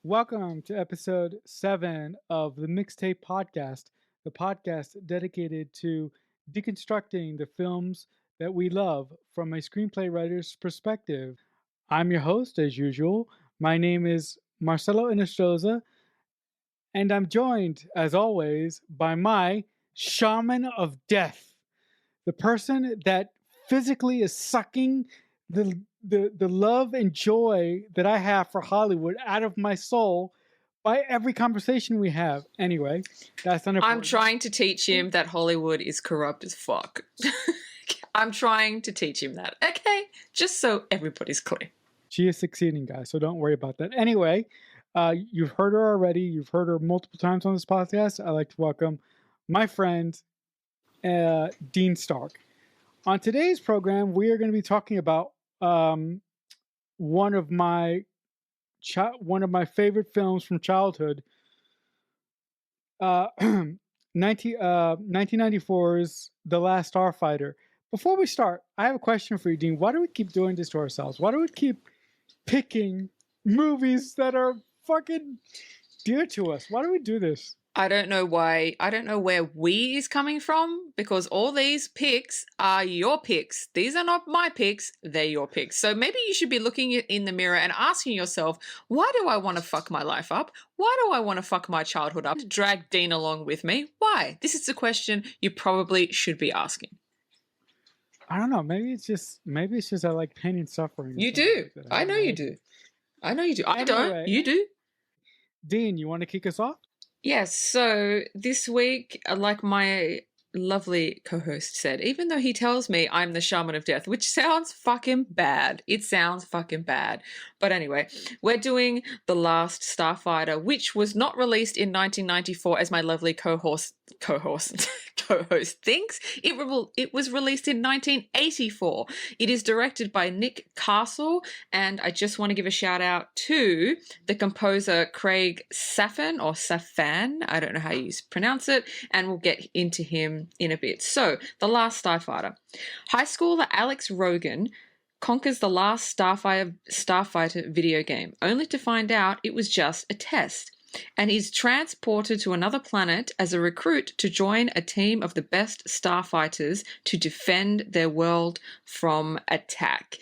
Welcome to episode 7 of the Mixtape Podcast, the podcast dedicated to deconstructing the films that we love from a screenplay writer's perspective. I'm your host, as usual. My name is Marcelo Inestroza, and I'm joined, as always, by my shaman of death, the person that physically is sucking the love and joy that I have for Hollywood out of my soul by every conversation we have. Anyway, that's unimportant. I'm trying to teach him that Hollywood is corrupt as fuck. I'm trying to teach him that. Okay, just so everybody's clear. She is succeeding, guys, so don't worry about that. Anyway, you've heard her already. You've heard her multiple times on this podcast. I'd like to welcome my friend, Dean Stark. On today's program, we are going to be talking about one of my favorite films from childhood, 1994's The Last Starfighter. Before we start, I have a question for you, Dean. Why do we keep doing this to ourselves? Why do we keep picking movies that are fucking dear to us? Why do we do this? I don't know why. I don't know where we is coming from, because all these picks are your picks. These are not my picks. They're your picks. So maybe you should be looking in the mirror and asking yourself, why do I want to fuck my life up? Why do I want to fuck my childhood up? Drag Dean along with me? Why? This is a question you probably should be asking. I don't know. Maybe it's just I like pain and suffering. You do. I know you do. I know you do. I don't. You do. Dean, you want to kick us off? Yes, so this week, like my lovely co-host said, even though he tells me I'm the shaman of death, which sounds fucking bad. It sounds fucking bad. But anyway, we're doing The Last Starfighter, which was not released in 1994, as my lovely co-host thinks. It was released in 1984. It is directed by Nick Castle, and I just want to give a shout out to the composer Craig Safan, or Safan, I don't know how you pronounce it, and we'll get into him in a bit. So, The Last Starfighter. High schooler Alex Rogan conquers the last Starfighter video game, only to find out it was just a test, and is transported to another planet as a recruit to join a team of the best starfighters to defend their world from attack.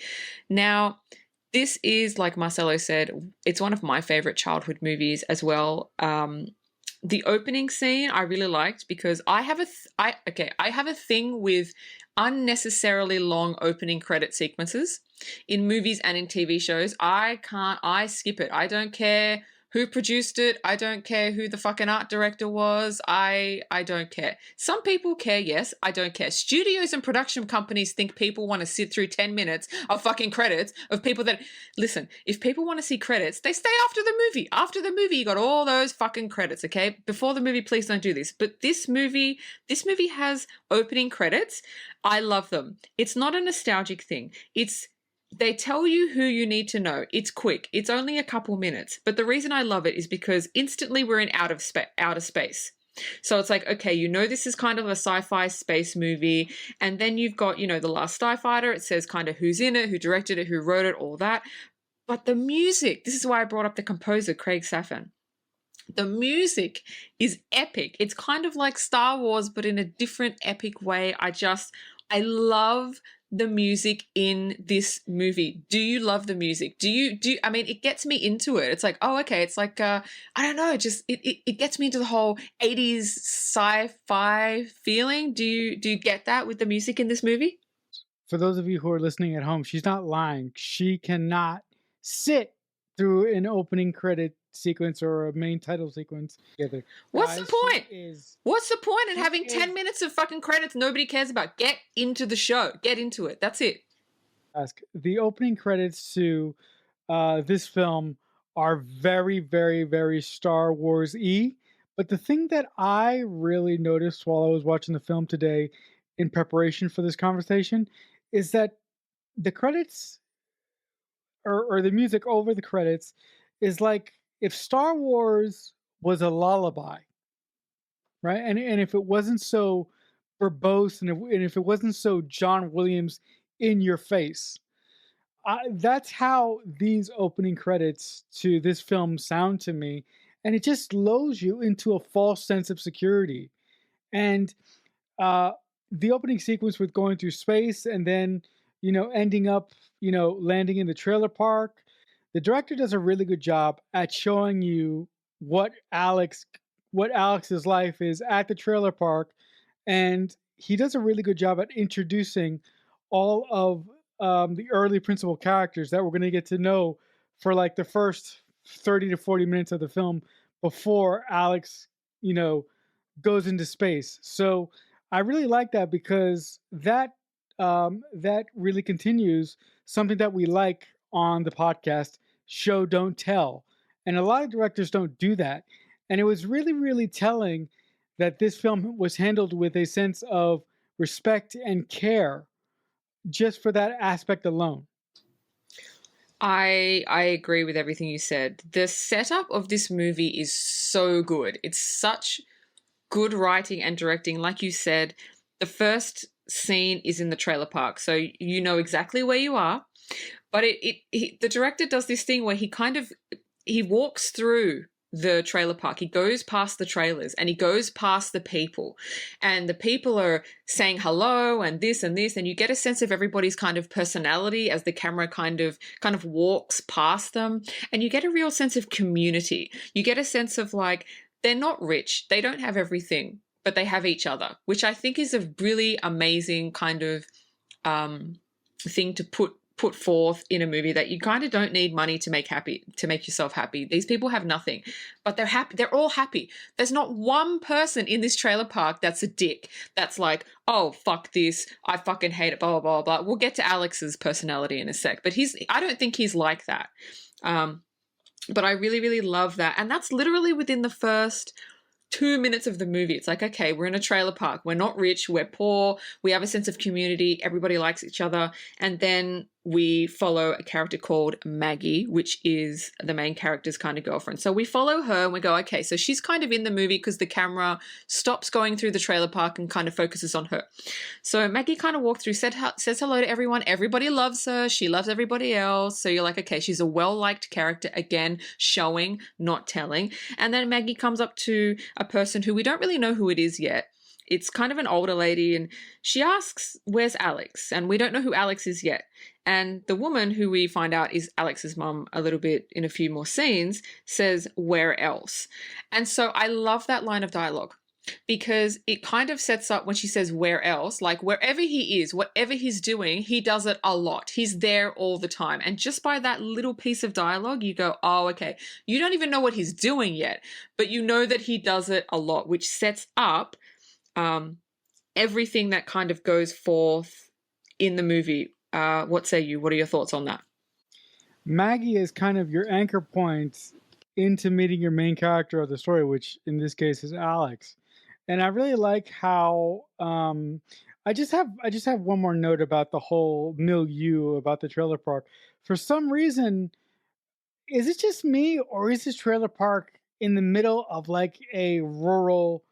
Now, this is, like Marcelo said, it's one of my favorite childhood movies as well. The opening scene I really liked because I have a thing with unnecessarily long opening credit sequences in movies and in TV shows. I skip it. I don't care who produced it. I don't care who the fucking art director was. I don't care. Some people care, yes. I don't care. Studios and production companies think people want to sit through 10 minutes of fucking credits of people that... Listen, if people want to see credits, they stay after the movie. After the movie, you got all those fucking credits, okay? Before the movie, please don't do this. But this movie has opening credits. I love them. It's not a nostalgic thing. They tell you who you need to know. It's quick. It's only a couple minutes. But the reason I love it is because instantly we're in outer space. So it's like, okay, you know this is kind of a sci-fi space movie. And then you've got, The Last Starfighter. It says kind of who's in it, who directed it, who wrote it, all that. But the music, this is why I brought up the composer, Craig Safan. The music is epic. It's kind of like Star Wars, but in a different epic way. I love the music in this movie. Do you love the music? I mean, it gets me into it. It's like, oh, okay. It's like, I don't know. It gets me into the whole 80s sci-fi feeling. Do you get that with the music in this movie? For those of you who are listening at home, she's not lying. She cannot sit through an opening credit sequence or a main title sequence together. What's the point? What's the point in having 10 minutes of fucking credits nobody cares about? Get into the show. Get into it. That's it. The opening credits to this film are very, very, very Star Wars-y. But the thing that I really noticed while I was watching the film today in preparation for this conversation is that the credits or the music over the credits is like if Star Wars was a lullaby, right? And if it wasn't so verbose and if it wasn't so John Williams in your face, that's how these opening credits to this film sound to me, and it just lulls you into a false sense of security. And uh, the opening sequence with going through space and then ending up landing in the trailer park, the director does a really good job at showing you what Alex's life is at the trailer park, and he does a really good job at introducing all of the early principal characters that we're going to get to know for like the first 30 to 40 minutes of the film before Alex you know goes into space. So I really like that because that really continues something that we like on the podcast, show don't tell, and a lot of directors don't do that. And it was really really telling that this film was handled with a sense of respect and care just for that aspect alone. I agree with everything you said. The setup of this movie is so good. It's such good writing and directing. Like you said, the first scene is in the trailer park, so you know exactly where you are. But the director does this thing where he walks through the trailer park. He goes past the trailers and he goes past the people, and the people are saying hello and this and this, and you get a sense of everybody's kind of personality as the camera kind of walks past them, and you get a real sense of community. You get a sense of like, they're not rich, they don't have everything, but they have each other, which I think is a really amazing kind of thing to put forth in a movie, that you kind of don't need money to make yourself happy. These people have nothing, but they're happy. They're all happy. There's not one person in this trailer park that's a dick, that's like, oh fuck this, I fucking hate it, blah blah blah blah. We'll get to Alex's personality in a sec, but I don't think he's like that. But I really really love that, and that's literally within the first 2 minutes of the movie. It's like, okay, we're in a trailer park, we're not rich, we're poor, we have a sense of community, everybody likes each other. And then we follow a character called Maggie, which is the main character's kind of girlfriend. So we follow her and we go, okay, so she's kind of in the movie because the camera stops going through the trailer park and kind of focuses on her. So Maggie kind of walked through, says hello to everyone, everybody loves her, she loves everybody else. So you're like, okay, she's a well-liked character, again, showing, not telling. And then Maggie comes up to a person who we don't really know who it is yet. It's kind of an older lady, and she asks, where's Alex? And we don't know who Alex is yet. And the woman, who we find out is Alex's mum a little bit in a few more scenes, says, where else? And so I love that line of dialogue, because it kind of sets up, when she says where else, like wherever he is, whatever he's doing, he does it a lot. He's there all the time. And just by that little piece of dialogue, you go, oh, okay, you don't even know what he's doing yet, but you know that he does it a lot, which sets up everything that kind of goes forth in the movie. What say you? What are your thoughts on that? Maggie is kind of your anchor point into meeting your main character of the story, which in this case is Alex. And I really like how I just have one more note about the whole milieu about the trailer park. For some reason, is it just me, or is this trailer park in the middle of like a rural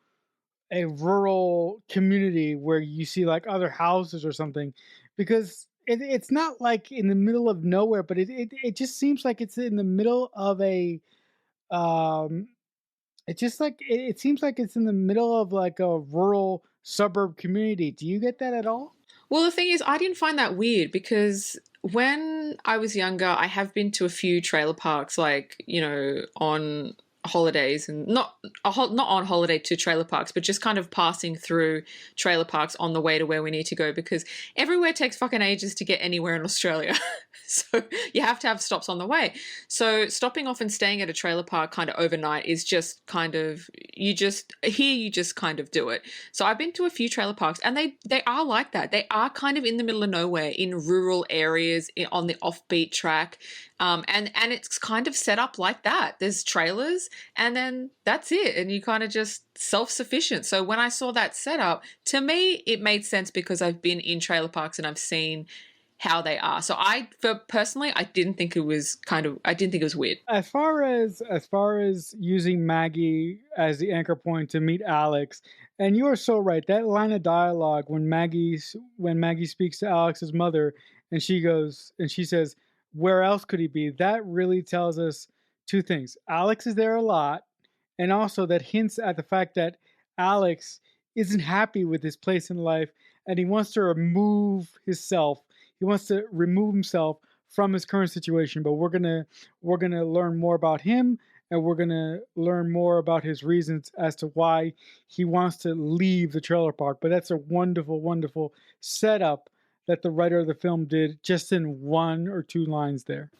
community where you see like other houses or something? Because it's not like in the middle of nowhere, but it just seems like it's in the middle of a um it seems like it's in the middle of like a rural suburb community. Do you get that at all? Well, the thing is, I didn't find that weird, because when I was younger, I have been to a few trailer parks, like, on holidays, and not on holiday to trailer parks, but just kind of passing through trailer parks on the way to where we need to go, because everywhere takes fucking ages to get anywhere in Australia. So you have to have stops on the way. So stopping off and staying at a trailer park kind of overnight is just kind of, you just kind of do it. So I've been to a few trailer parks, and they are like that. They are kind of in the middle of nowhere, in rural areas, on the offbeat track. And it's kind of set up like that. There's trailers, and then that's it. And you kind of just self-sufficient. So when I saw that setup, to me, it made sense, because I've been in trailer parks and I've seen how they are. So personally, I didn't think it was weird. As far as using Maggie as the anchor point to meet Alex, and you are so right. That line of dialogue when Maggie speaks to Alex's mother, and she says, where else could he be? That really tells us two things. Alex is there a lot, and also that hints at the fact that Alex isn't happy with his place in life and he wants to remove himself. He wants to remove himself from his current situation. But we're gonna learn more about him, and we're gonna learn more about his reasons as to why he wants to leave the trailer park. But that's a wonderful, wonderful setup that the writer of the film did just in one or two lines there.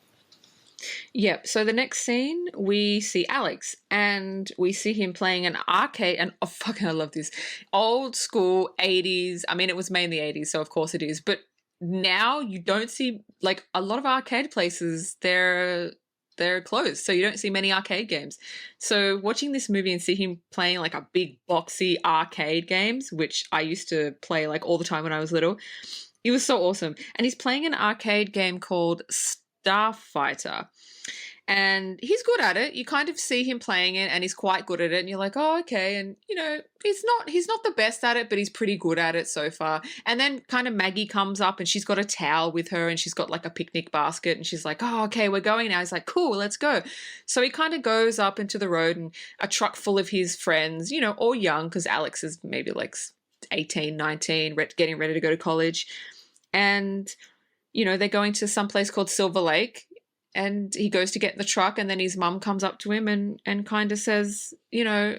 Yep. So the next scene, we see Alex, and we see him playing an arcade. And oh, fucking, I love this old school 80s. I mean, it was made in the 80s, so of course it is. But now you don't see like a lot of arcade places. They're closed, so you don't see many arcade games. So watching this movie and see him playing like a big boxy arcade games, which I used to play like all the time when I was little, it was so awesome. And he's playing an arcade game called Starfighter. And he's good at it. You kind of see him playing it and he's quite good at it. And you're like, oh, okay. And you know, he's not the best at it, but he's pretty good at it so far. And then kind of Maggie comes up and she's got a towel with her and she's got like a picnic basket and she's like, oh, okay, we're going now. He's like, cool, let's go. So he kind of goes up into the road and a truck full of his friends, you know, all young, because Alex is maybe like 18, 19, getting ready to go to college. And you know, they're going to some place called Silver Lake, and he goes to get in the truck, and then his mum comes up to him and kind of says, you know,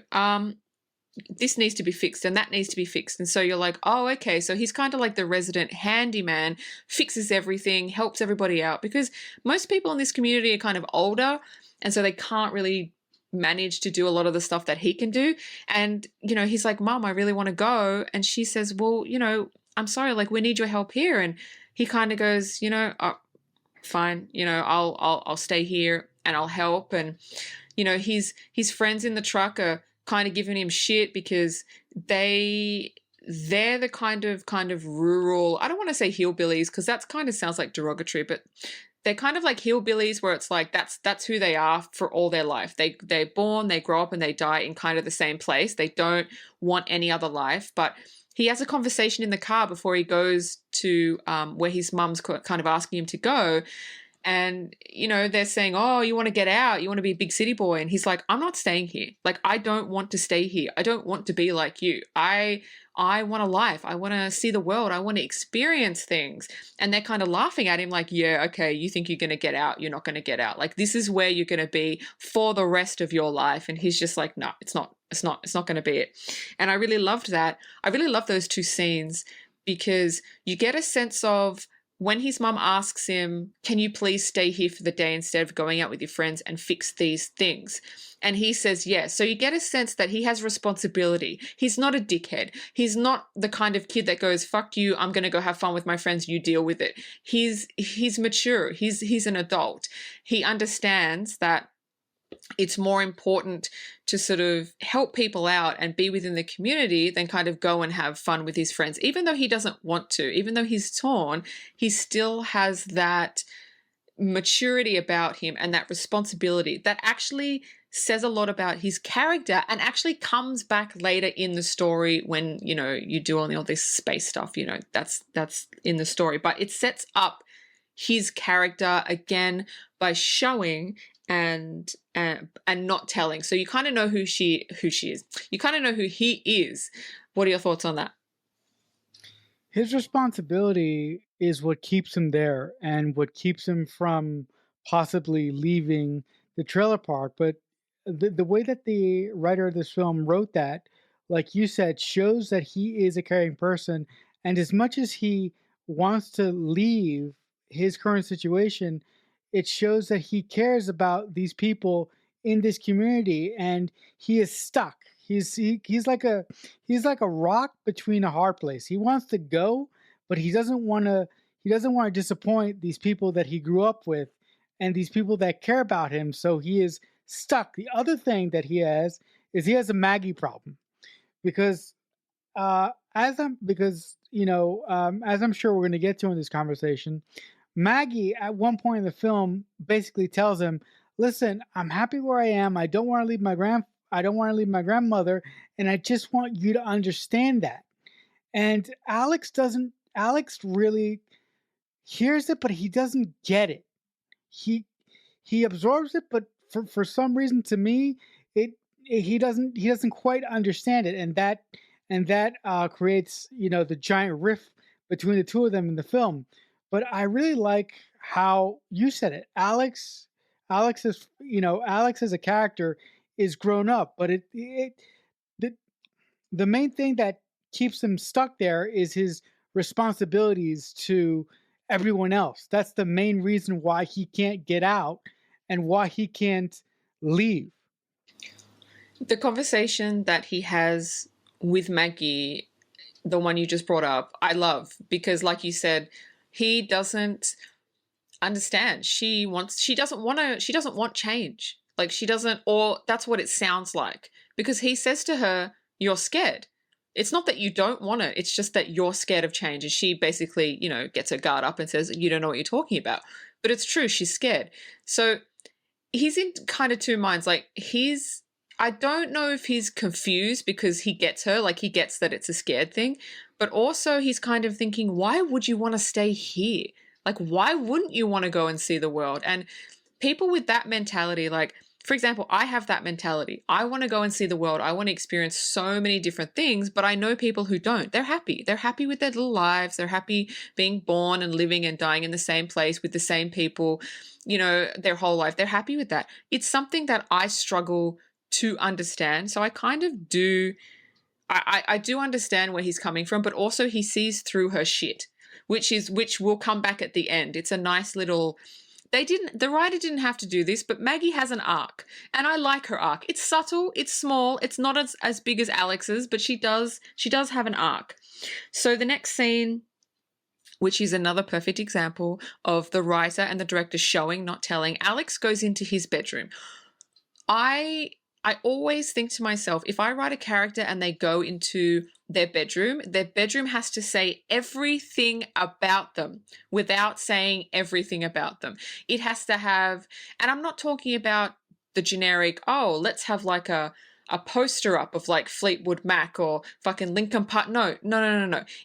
this needs to be fixed and that needs to be fixed. And so you're like, oh, okay. So he's kind of like the resident handyman, fixes everything, helps everybody out, because most people in this community are kind of older, and so they can't really manage to do a lot of the stuff that he can do. And, you know, he's like, Mum, I really want to go. And she says, well, you know, I'm sorry, like we need your help here. And he kind of goes, you know, oh, fine, you know, I'll stay here and I'll help. And you know, his friends in the truck are kind of giving him shit because they're the kind of rural, I don't want to say hillbillies because that's kind of sounds like derogatory, but they're kind of like hillbillies where it's like that's who they are for all their life. They're born, they grow up, and they die in kind of the same place. They don't want any other life. But he has a conversation in the car before he goes to where his mum's kind of asking him to go. And, you know, they're saying, oh, you want to get out. You want to be a big city boy. And he's like, I'm not staying here. Like, I don't want to stay here. I don't want to be like you. I want a life. I want to see the world. I want to experience things. And they're kind of laughing at him like, yeah, okay, you think you're going to get out. You're not going to get out. Like, this is where you're going to be for the rest of your life. And he's just like, no, it's not going to be it. And I really loved that. I really love those two scenes because you get a sense of, when his mum asks him, can you please stay here for the day instead of going out with your friends and fix these things? And he says yes. So you get a sense that he has responsibility. He's not a dickhead. He's not the kind of kid that goes, fuck you, I'm going to go have fun with my friends, you deal with it. He's mature. He's an adult. He understands that it's more important to sort of help people out and be within the community than kind of go and have fun with his friends. Even though he doesn't want to, even though he's torn, he still has that maturity about him and that responsibility that actually says a lot about his character and actually comes back later in the story when, you know, you do all this space stuff, you know, that's in the story. But it sets up his character again by showing and not telling. So you kind of know who she is. You kind of know who he is. What are your thoughts on that? His responsibility is what keeps him there and what keeps him from possibly leaving the trailer park. But the way that the writer of this film wrote that, like you said, shows that he is a caring person. And as much as he wants to leave his current situation, it shows that he cares about these people in this community and he is stuck. He's like a rock between a hard place. He wants to go, but he doesn't want to disappoint these people that he grew up with and these people that care about him. So he is stuck. The other thing that he has is he has a Maggie problem because as I'm sure we're going to get to in this conversation, Maggie at one point in the film basically tells him, "Listen, I'm happy where I am. I don't want to leave my grandmother, and I just want you to understand that." And Alex really hears it, but he doesn't get it. he absorbs it, but for some reason, to me, it he doesn't quite understand it, and that creates, you know, the giant rift between the two of them in the film. But I really like how you said it, Alex is, you know, Alex as a character is grown up, but the, the main thing that keeps him stuck there is his responsibilities to everyone else. That's the main reason why he can't get out and why he can't leave. The conversation that he has with Maggie, the one you just brought up, I love because, like you said, he doesn't understand. She doesn't want change. Like she doesn't, or that's what it sounds like. Because he says to her, "You're scared." It's not that you don't want it, it's just that you're scared of change. And she basically, you know, gets her guard up and says, "You don't know what you're talking about." But it's true, she's scared. So he's in kind of two minds. Like I don't know if he's confused because he gets her, like he gets that it's a scared thing, but also he's kind of thinking, why would you want to stay here? Like, why wouldn't you want to go and see the world? And people with that mentality, like, for example, I have that mentality. I want to go and see the world. I want to experience so many different things, but I know people who don't. They're happy. They're happy with their little lives. They're happy being born and living and dying in the same place with the same people, you know, their whole life. They're happy with that. It's something that I struggle to understand. So I kind of do I do understand where he's coming from, but also he sees through her shit, which will come back at the end. It's a nice little the writer didn't have to do this, but Maggie has an arc, and I like her arc. It's subtle, it's small, it's not as big as Alex's, but she does have an arc. So the next scene, which is another perfect example of the writer and the director showing, not telling, Alex goes into his bedroom. I always think to myself, if I write a character and they go into their bedroom has to say everything about them without saying everything about them. It has to have, and I'm not talking about the generic, oh, let's have like a poster up of like Fleetwood Mac or fucking Linkin Park. No.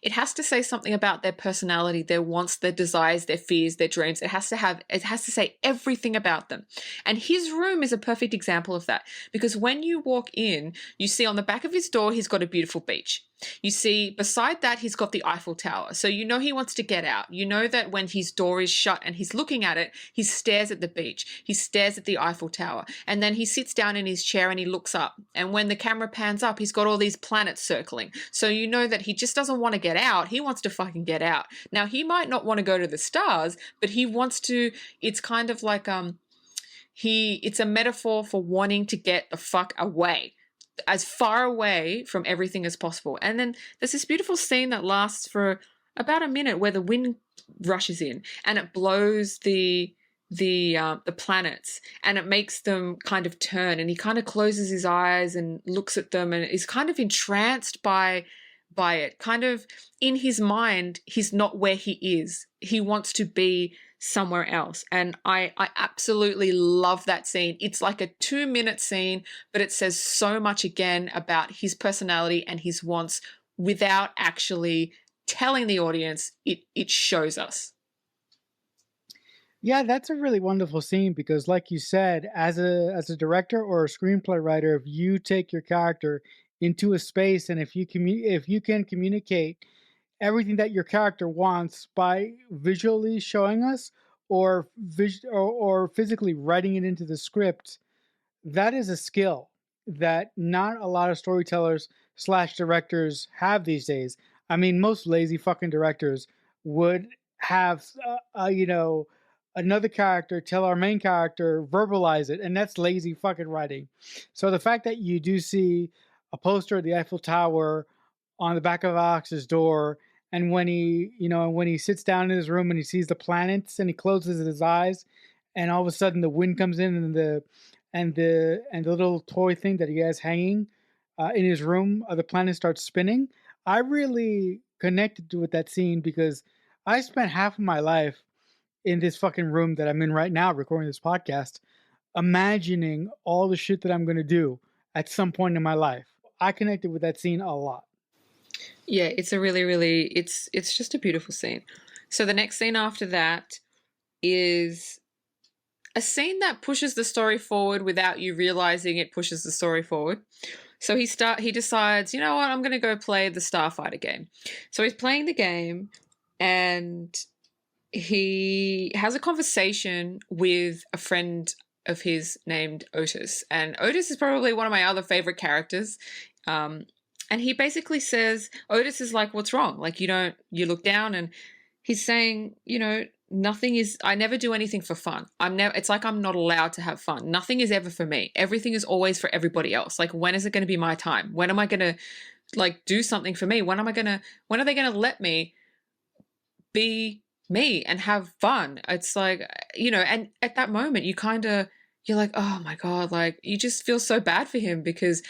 It has to say something about their personality, their wants, their desires, their fears, their dreams. It has to say everything about them. And his room is a perfect example of that, because when you walk in, you see on the back of his door, he's got a beautiful beach. You see beside that, he's got the Eiffel Tower. So you know he wants to get out. You know that when his door is shut and he's looking at it, he stares at the beach. He stares at the Eiffel Tower. And then he sits down in his chair and he looks up. And when the camera pans up, he's got all these planets circling. So you know that he just doesn't want to get out. He wants to fucking get out. Now, he might not want to go to the stars, but he wants to, it's kind of like, it's a metaphor for wanting to get the fuck away, as far away from everything as possible. And then there's this beautiful scene that lasts for about a minute where the wind rushes in and it blows the planets and it makes them kind of turn, and he kind of closes his eyes and looks at them and is kind of entranced by it. Kind of in his mind, he's not where he is. He wants to be somewhere else. And I absolutely love that scene. It's like a 2-minute scene, but it says so much again about his personality and his wants without actually telling the audience. It shows us. Yeah, that's a really wonderful scene because, like you said, as a director or a screenplay writer, if you take your character into a space and if you can communicate everything that your character wants by visually showing us or physically writing it into the script, that is a skill that not a lot of storytellers slash directors have these days. I mean, most lazy fucking directors would have, you know, another character tell our main character verbalize it, and that's lazy fucking writing. So the fact that you do see a poster of the Eiffel Tower on the back of Alex's door, and when he, you know, when he sits down in his room and he sees the planets and he closes his eyes, and all of a sudden the wind comes in and the little toy thing that he has hanging in his room, the planet starts spinning. I really connected with that scene because I spent half of my life in this fucking room that I'm in right now, recording this podcast, imagining all the shit that I'm going to do at some point in my life. I connected with that scene a lot. Yeah, it's a really it's just a beautiful scene. So the next scene after that is a scene that pushes the story forward without you realizing it pushes the story forward. So he decides, you know what, I'm going to go play the Starfighter game. So he's playing the game, and he has a conversation with a friend of his named Otis. And Otis is probably one of my other favorite characters. And he basically says, Otis is like, what's wrong? Like, you look down, and he's saying, I never do anything for fun. It's like I'm not allowed to have fun. Nothing is ever for me. Everything is always for everybody else. Like, when is it going to be my time? When am I going to like do something for me? When are they going to let me be me and have fun? It's like, and at that moment you're like, oh my God, like you just feel so bad for him, because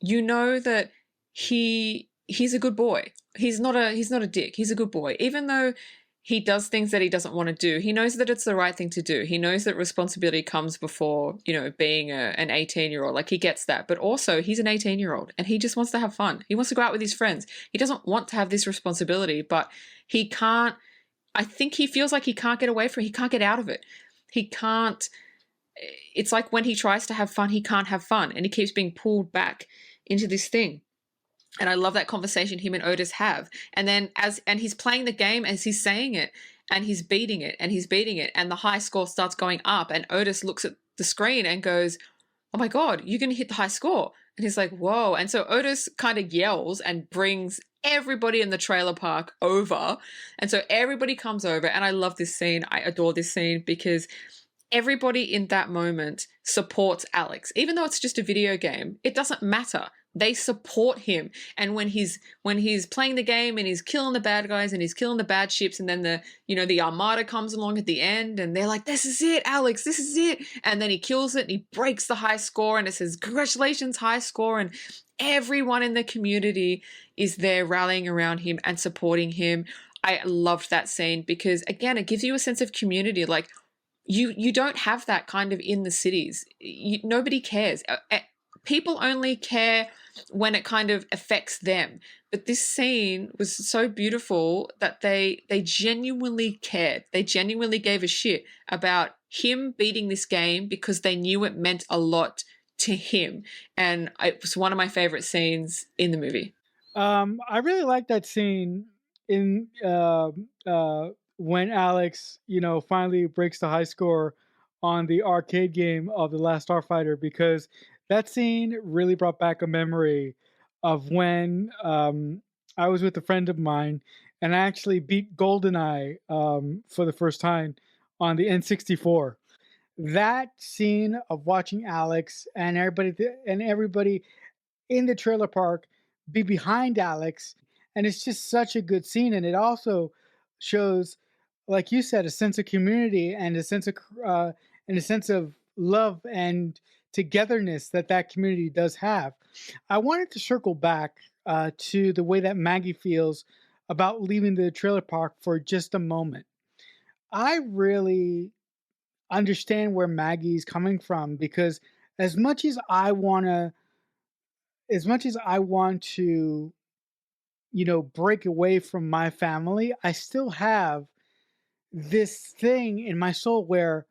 you know that he's a good boy. He's not a dick. He's a good boy. Even though he does things that he doesn't want to do, he knows that it's the right thing to do. He knows that responsibility comes before, being an 18-year-old. Like, he gets that. But also, he's an 18-year-old and he just wants to have fun. He wants to go out with his friends. He doesn't want to have this responsibility, but he can't. I think he feels like he can't get away from it. He can't get out of it. He can't. It's like when he tries to have fun, he can't have fun, and he keeps being pulled back into this thing. And I love that conversation him and Otis have. And then and he's playing the game as he's saying it, and he's beating it, and he's beating it, and the high score starts going up, and Otis looks at the screen and goes, oh my God, you're going to hit the high score. And he's like, whoa. And so Otis kind of yells and brings everybody in the trailer park over. And so everybody comes over, and I love this scene. I adore this scene because everybody in that moment supports Alex. Even though it's just a video game, it doesn't matter. They support him. And when he's playing the game and he's killing the bad guys and he's killing the bad ships, and then the armada comes along at the end, and they're like, this is it, Alex, this is it. And then he kills it and he breaks the high score, and it says, congratulations, high score. And everyone in the community is there rallying around him and supporting him. I loved that scene because, again, it gives you a sense of community. Like, you don't have that kind of in the cities. Nobody cares. People only care when it kind of affects them. But this scene was so beautiful that they genuinely cared. They genuinely gave a shit about him beating this game because they knew it meant a lot to him. And it was one of my favorite scenes in the movie. I really like that scene in when Alex, finally breaks the high score on the arcade game of The Last Starfighter, because that scene really brought back a memory of when I was with a friend of mine and I actually beat GoldenEye for the first time on the N64. That scene of watching Alex and everybody in the trailer park be behind Alex, and it's just such a good scene, and it also shows, like you said, a sense of community and a sense of love and togetherness that community does have. I wanted to circle back to the way that Maggie feels about leaving the trailer park for just a moment. I really understand where Maggie's coming from, because as much as I want to break away from my family, I still have this thing in my soul where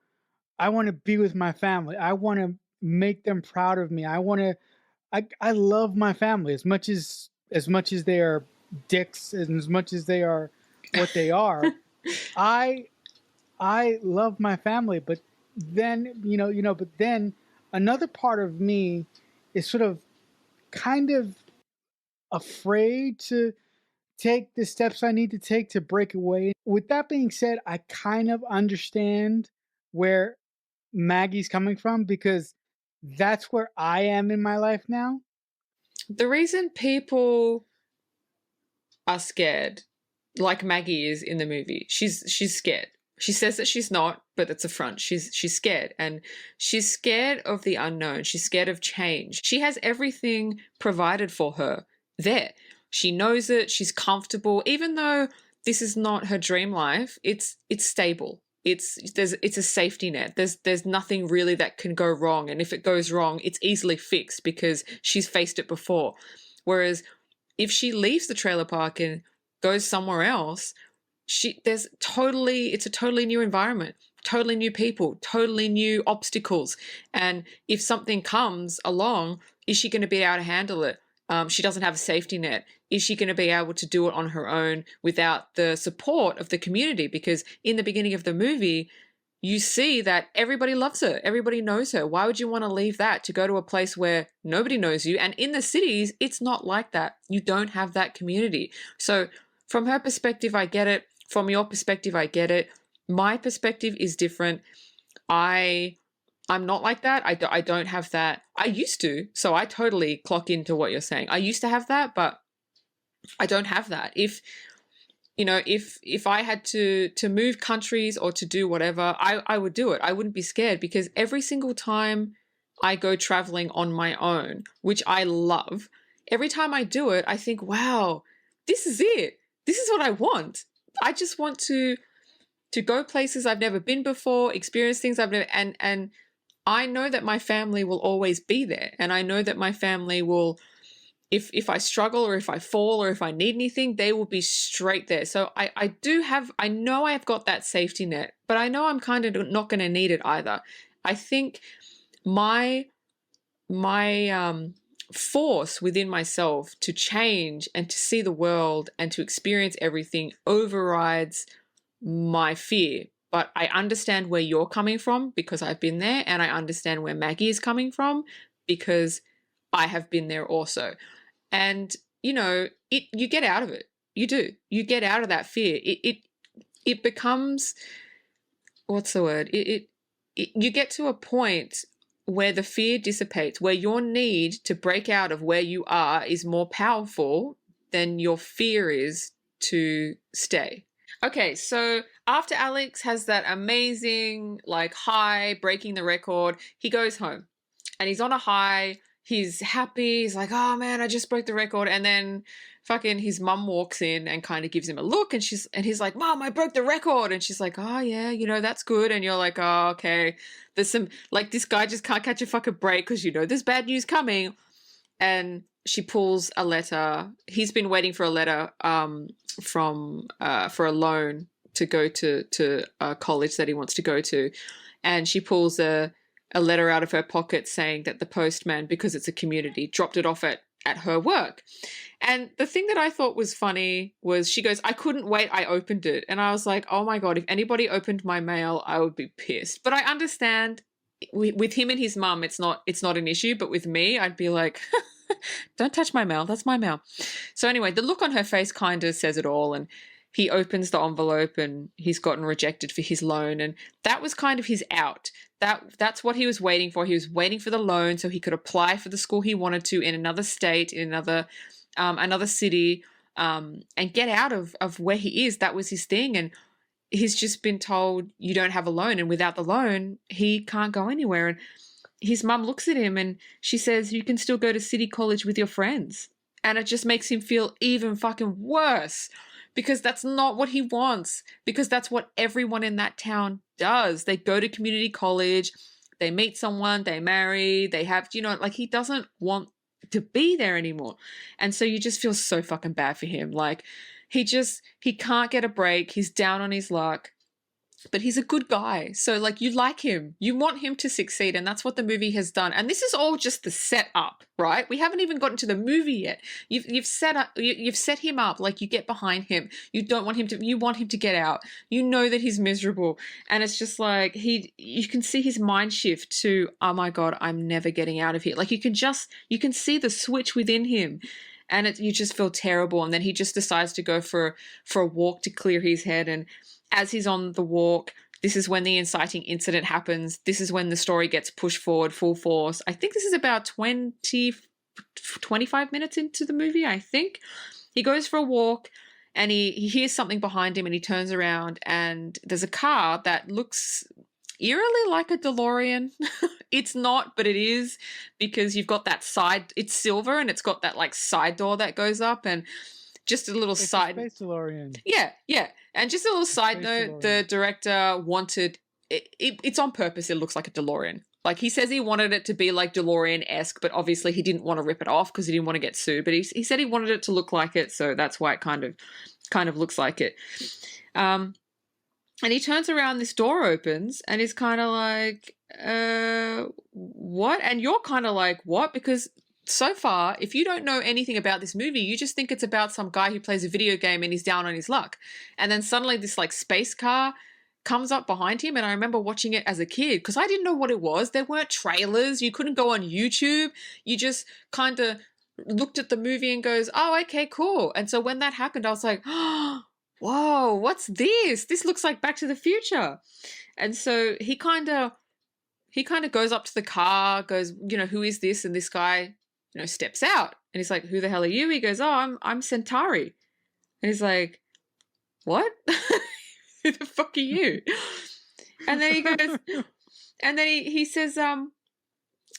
I want to be with my family. I want to make them proud of me. I love my family as much as they are dicks and as much as they are what they are. I love my family, but then another part of me is sort of kind of afraid to take the steps I need to take to break away. With that being said, I kind of understand where Maggie's coming from, because that's where I am in my life now. The reason people are scared, like Maggie is in the movie, she's scared. She says that she's not, but it's a front. She's scared, and she's scared of the unknown. She's scared of change. She has everything provided for her there. She knows it. She's comfortable, even though this is not her dream life. It's stable. It's a safety net. There's nothing really that can go wrong, and if it goes wrong, it's easily fixed because she's faced it before. Whereas if she leaves the trailer park and goes somewhere else, it's a totally new environment. totally new people, totally new obstacles. And if something comes along, is she going to be able to handle it? She doesn't have a safety net. Is she going to be able to do it on her own without the support of the community? Because in the beginning of the movie, you see that everybody loves her. Everybody knows her. Why would you want to leave that to go to a place where nobody knows you? And in the cities, it's not like that. You don't have that community. So from her perspective, I get it. From your perspective, I get it. My perspective is different. I'm not like that. I don't have that. I used to. So I totally clock into what you're saying. I used to have that, but I don't have that. If I had to move countries or to do whatever, I would do it. I wouldn't be scared, because every single time I go traveling on my own, which I love, every time I do it, I think, wow, this is it. This is what I want. I just want to go places I've never been before, experience things I've never, and I know that my family will always be there. And I know that my family will, if I struggle or if I fall or if I need anything, they will be straight there. So I know I've got that safety net, but I know I'm kind of not going to need it either. I think my force within myself to change and to see the world and to experience everything overrides my fear. But I understand where you're coming from, because I've been there, and I understand where Maggie is coming from because I have been there also. And you get out of it. You do. You get out of that fear. It becomes, what's the word? You get to a point where the fear dissipates, where your need to break out of where you are is more powerful than your fear is to stay. Okay, so after Alex has that amazing high, breaking the record, he goes home and he's on a high. He's happy. He's like, oh man, I just broke the record. And then fucking his mum walks in and kind of gives him a look, and he's like, Mom, I broke the record. And she's like, oh yeah, that's good. And you're like, oh, okay. There's some, this guy just can't catch a fucking break because there's bad news coming. And she pulls a letter. He's been waiting for a letter for a loan to go to a college that he wants to go to. And she pulls a letter out of her pocket saying that the postman, because it's a community, dropped it off at her work. And the thing that I thought was funny was she goes, I couldn't wait, I opened it. And I was like, oh my God, if anybody opened my mail, I would be pissed. But I understand with him and his mum, it's not an issue. But with me, I'd be like, don't touch my mail. That's my mail. So anyway, the look on her face kind of says it all. And he opens the envelope and he's gotten rejected for his loan. And that was kind of his out. That's what he was waiting for. He was waiting for the loan so he could apply for the school he wanted to in another state, in another city, and get out of where he is. That was his thing. And he's just been told, you don't have a loan. And without the loan, he can't go anywhere. And his mum looks at him and she says, you can still go to city college with your friends. And it just makes him feel even fucking worse, because that's not what he wants, because that's what everyone in that town does. They go to community college, they meet someone, they marry, they have, he doesn't want to be there anymore. And so you just feel so fucking bad for him. He can't get a break. He's down on his luck. But he's a good guy. So you like him. You want him to succeed. And that's what the movie has done. And this is all just the setup, right? We haven't even gotten to the movie yet. You've set him up. You get behind him. You want him to get out. You know that he's miserable. And it's just you can see his mind shift to, oh my God, I'm never getting out of here. You can see the switch within him. And you just feel terrible. And then he just decides to go for a walk to clear his head. And as he's on the walk, this is when the inciting incident happens. This is when the story gets pushed forward full force. I think this is about 25 minutes into the movie, I think. He goes for a walk and he hears something behind him and he turns around and there's a car that looks eerily like a DeLorean. It's not, but it is, because you've got that side, it's silver and it's got that side door that goes up. And just a little side. Space DeLorean. Yeah. And just a little side note, the director wanted it's on purpose. It looks like a DeLorean. He says he wanted it to be DeLorean-esque, but obviously he didn't want to rip it off because he didn't want to get sued. But he said he wanted it to look like it, so that's why it kind of looks like it. And he turns around, this door opens, and he's kind of like, what? And you're kind of like, what? Because so far, if you don't know anything about this movie, you just think it's about some guy who plays a video game and he's down on his luck. And then suddenly this like space car comes up behind him, and I remember watching it as a kid because I didn't know what it was. There weren't trailers. You couldn't go on YouTube. You just kind of looked at the movie and goes, oh, okay, cool. And so when that happened, I was like, oh, whoa, what's this? This looks like Back to the Future. And so he kind of goes up to the car, goes, who is this? And this guy, steps out. And he's like, who the hell are you? He goes, oh, I'm Centauri. And he's like, what? Who the fuck are you? And then he goes, and then he says,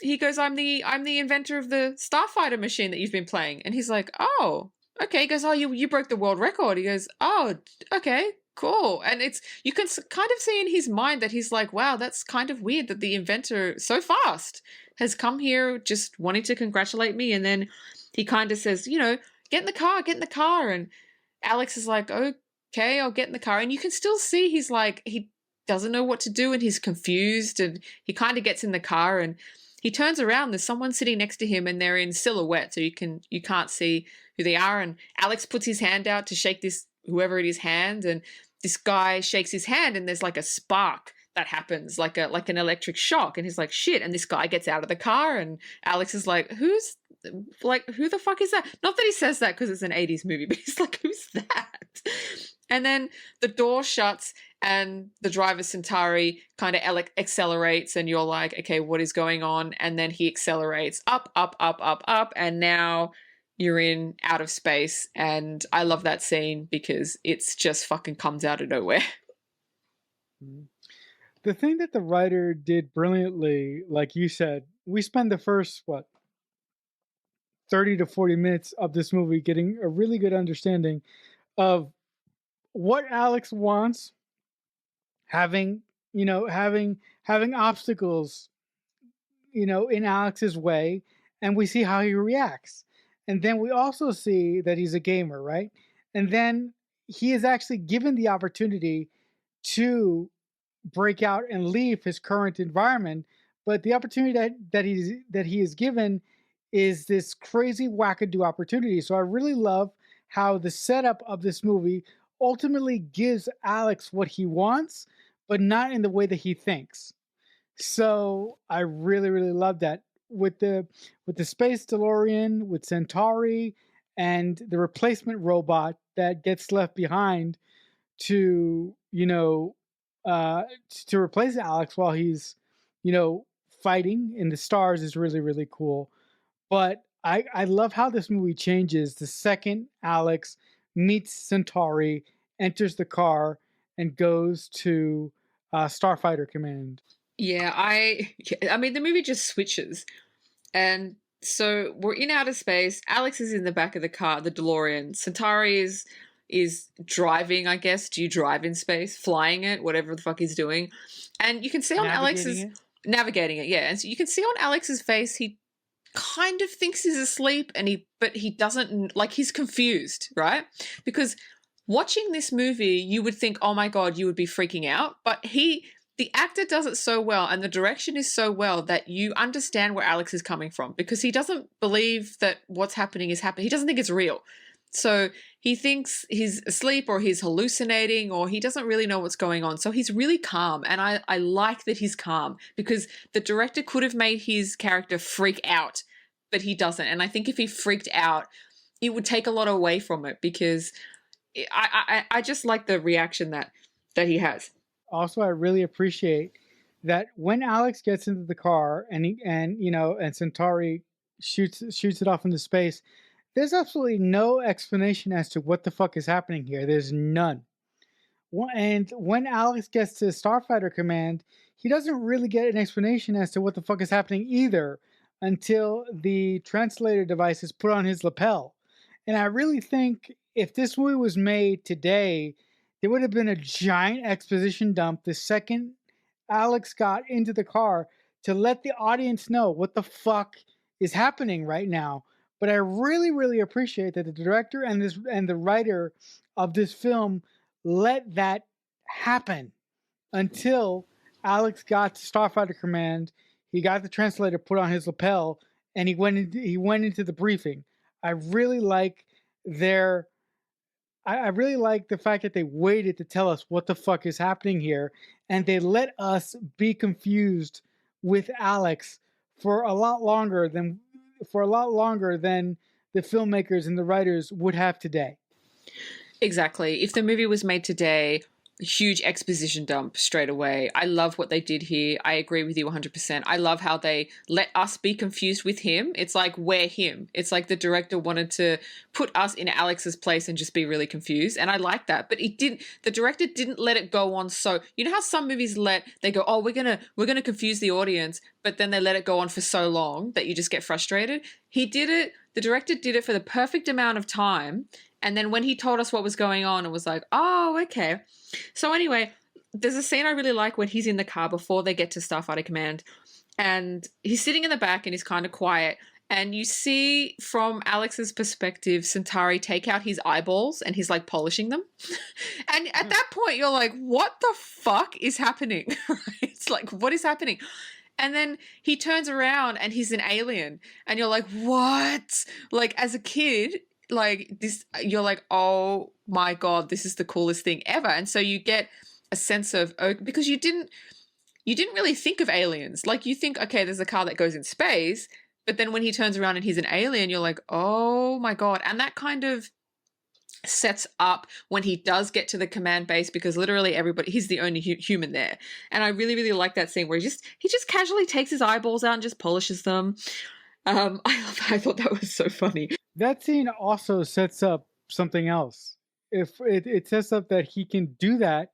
he goes, I'm the inventor of the Starfighter machine that you've been playing. And he's like, oh, okay. He goes, oh, you broke the world record. He goes, oh, okay, cool. And you can kind of see in his mind that he's like, wow, that's kind of weird that the inventor so fast has come here just wanting to congratulate me. And then he kind of says, get in the car. And Alex is like, okay, I'll get in the car. And you can still see he's like, he doesn't know what to do and he's confused. And he kind of gets in the car and he turns around. There's someone sitting next to him and they're in silhouette. So you can't see who they are. And Alex puts his hand out to shake this, whoever it is, hand. And this guy shakes his hand and there's like a spark that happens, like an electric shock. And he's like, shit. And this guy gets out of the car and Alex is like, who the fuck is that? Not that he says that because it's an 80s movie, but he's like, who's that? And then the door shuts and the driver Centauri kind of accelerates and you're like, okay, what is going on? And then he accelerates up, up, up, up, up. And now you're in outer space. And I love that scene because it's just fucking comes out of nowhere. The thing that the writer did brilliantly, like you said, we spend the first, 30 to 40 minutes of this movie getting a really good understanding of what Alex wants, having obstacles, in Alex's way, and we see how he reacts. And then we also see that he's a gamer, right? And then he is actually given the opportunity to break out and leave his current environment, but the opportunity that he is given is this crazy wackadoo opportunity. So I really love how the setup of this movie ultimately gives Alex what he wants, but not in the way that he thinks. So I really, really love that with the space DeLorean, with Centauri, and the replacement robot that gets left behind to to replace Alex while he's fighting in the stars is really, really cool. But I love how this movie changes the second Alex meets Centauri, enters the car, and goes to Starfighter Command. Yeah, I mean the movie just switches. And so we're in outer space. Alex is in the back of the car, the DeLorean. Centauri is driving, I guess. Do you drive in space? Flying it, whatever the fuck he's doing. And you can see on navigating it, yeah. And so you can see on Alex's face he kind of thinks he's asleep but he doesn't, like, he's confused, right? Because watching this movie, you would think, oh my God, you would be freaking out. But the actor does it so well and the direction is so well that you understand where Alex is coming from because he doesn't believe that what's happening is happening. He doesn't think it's real. So he thinks he's asleep or he's hallucinating or he doesn't really know what's going on. So he's really calm. And I like that he's calm because the director could have made his character freak out, but he doesn't. And I think if he freaked out, it would take a lot away from it because I just like the reaction that he has. Also, I really appreciate that when Alex gets into the car and Centauri shoots it off into space, there's absolutely no explanation as to what the fuck is happening here. There's none. And when Alex gets to Starfighter Command, he doesn't really get an explanation as to what the fuck is happening either until the translator device is put on his lapel. And I really think if this movie was made today, there would have been a giant exposition dump the second Alex got into the car to let the audience know what the fuck is happening right now. But I really, really appreciate that the director and the writer of this film let that happen until Alex got to Starfighter Command. He got the translator put on his lapel, and he went into the briefing. I really like their I really like the fact that they waited to tell us what the fuck is happening here, and they let us be confused with Alex for a lot longer than the filmmakers and the writers would have today. Exactly. If the movie was made today, huge exposition dump straight away. I love what they did here. I agree with you 100%. I love how they let us be confused with him. It's like we're him. It's like the director wanted to put us in Alex's place and just be really confused. And I like that. But the director didn't let it go on. So you know how some movies they go, oh, we're gonna confuse the audience, but then they let it go on for so long that you just get frustrated. The director did it for the perfect amount of time. And then when he told us what was going on, it was like, oh, okay. So anyway, there's a scene I really like when he's in the car before they get to Starfighter Command. And he's sitting in the back and he's kind of quiet. And you see from Alex's perspective, Centauri take out his eyeballs and he's like polishing them. And at that point, you're like, what the fuck is happening? It's like, what is happening? And then he turns around and he's an alien. And you're like, what? Like, as a kid, like this, you're like, oh my God, this is the coolest thing ever. And so you get a sense of, because you didn't really think of aliens. Like you think, okay, there's a car that goes in space. But then when he turns around and he's an alien, you're like, oh my God. And that kind of sets up when he does get to the command base, because literally he's the only human there. And I really, really like that scene where he just casually takes his eyeballs out and just polishes them. I thought that was so funny. That scene also sets up something else. If it sets up that he can do that,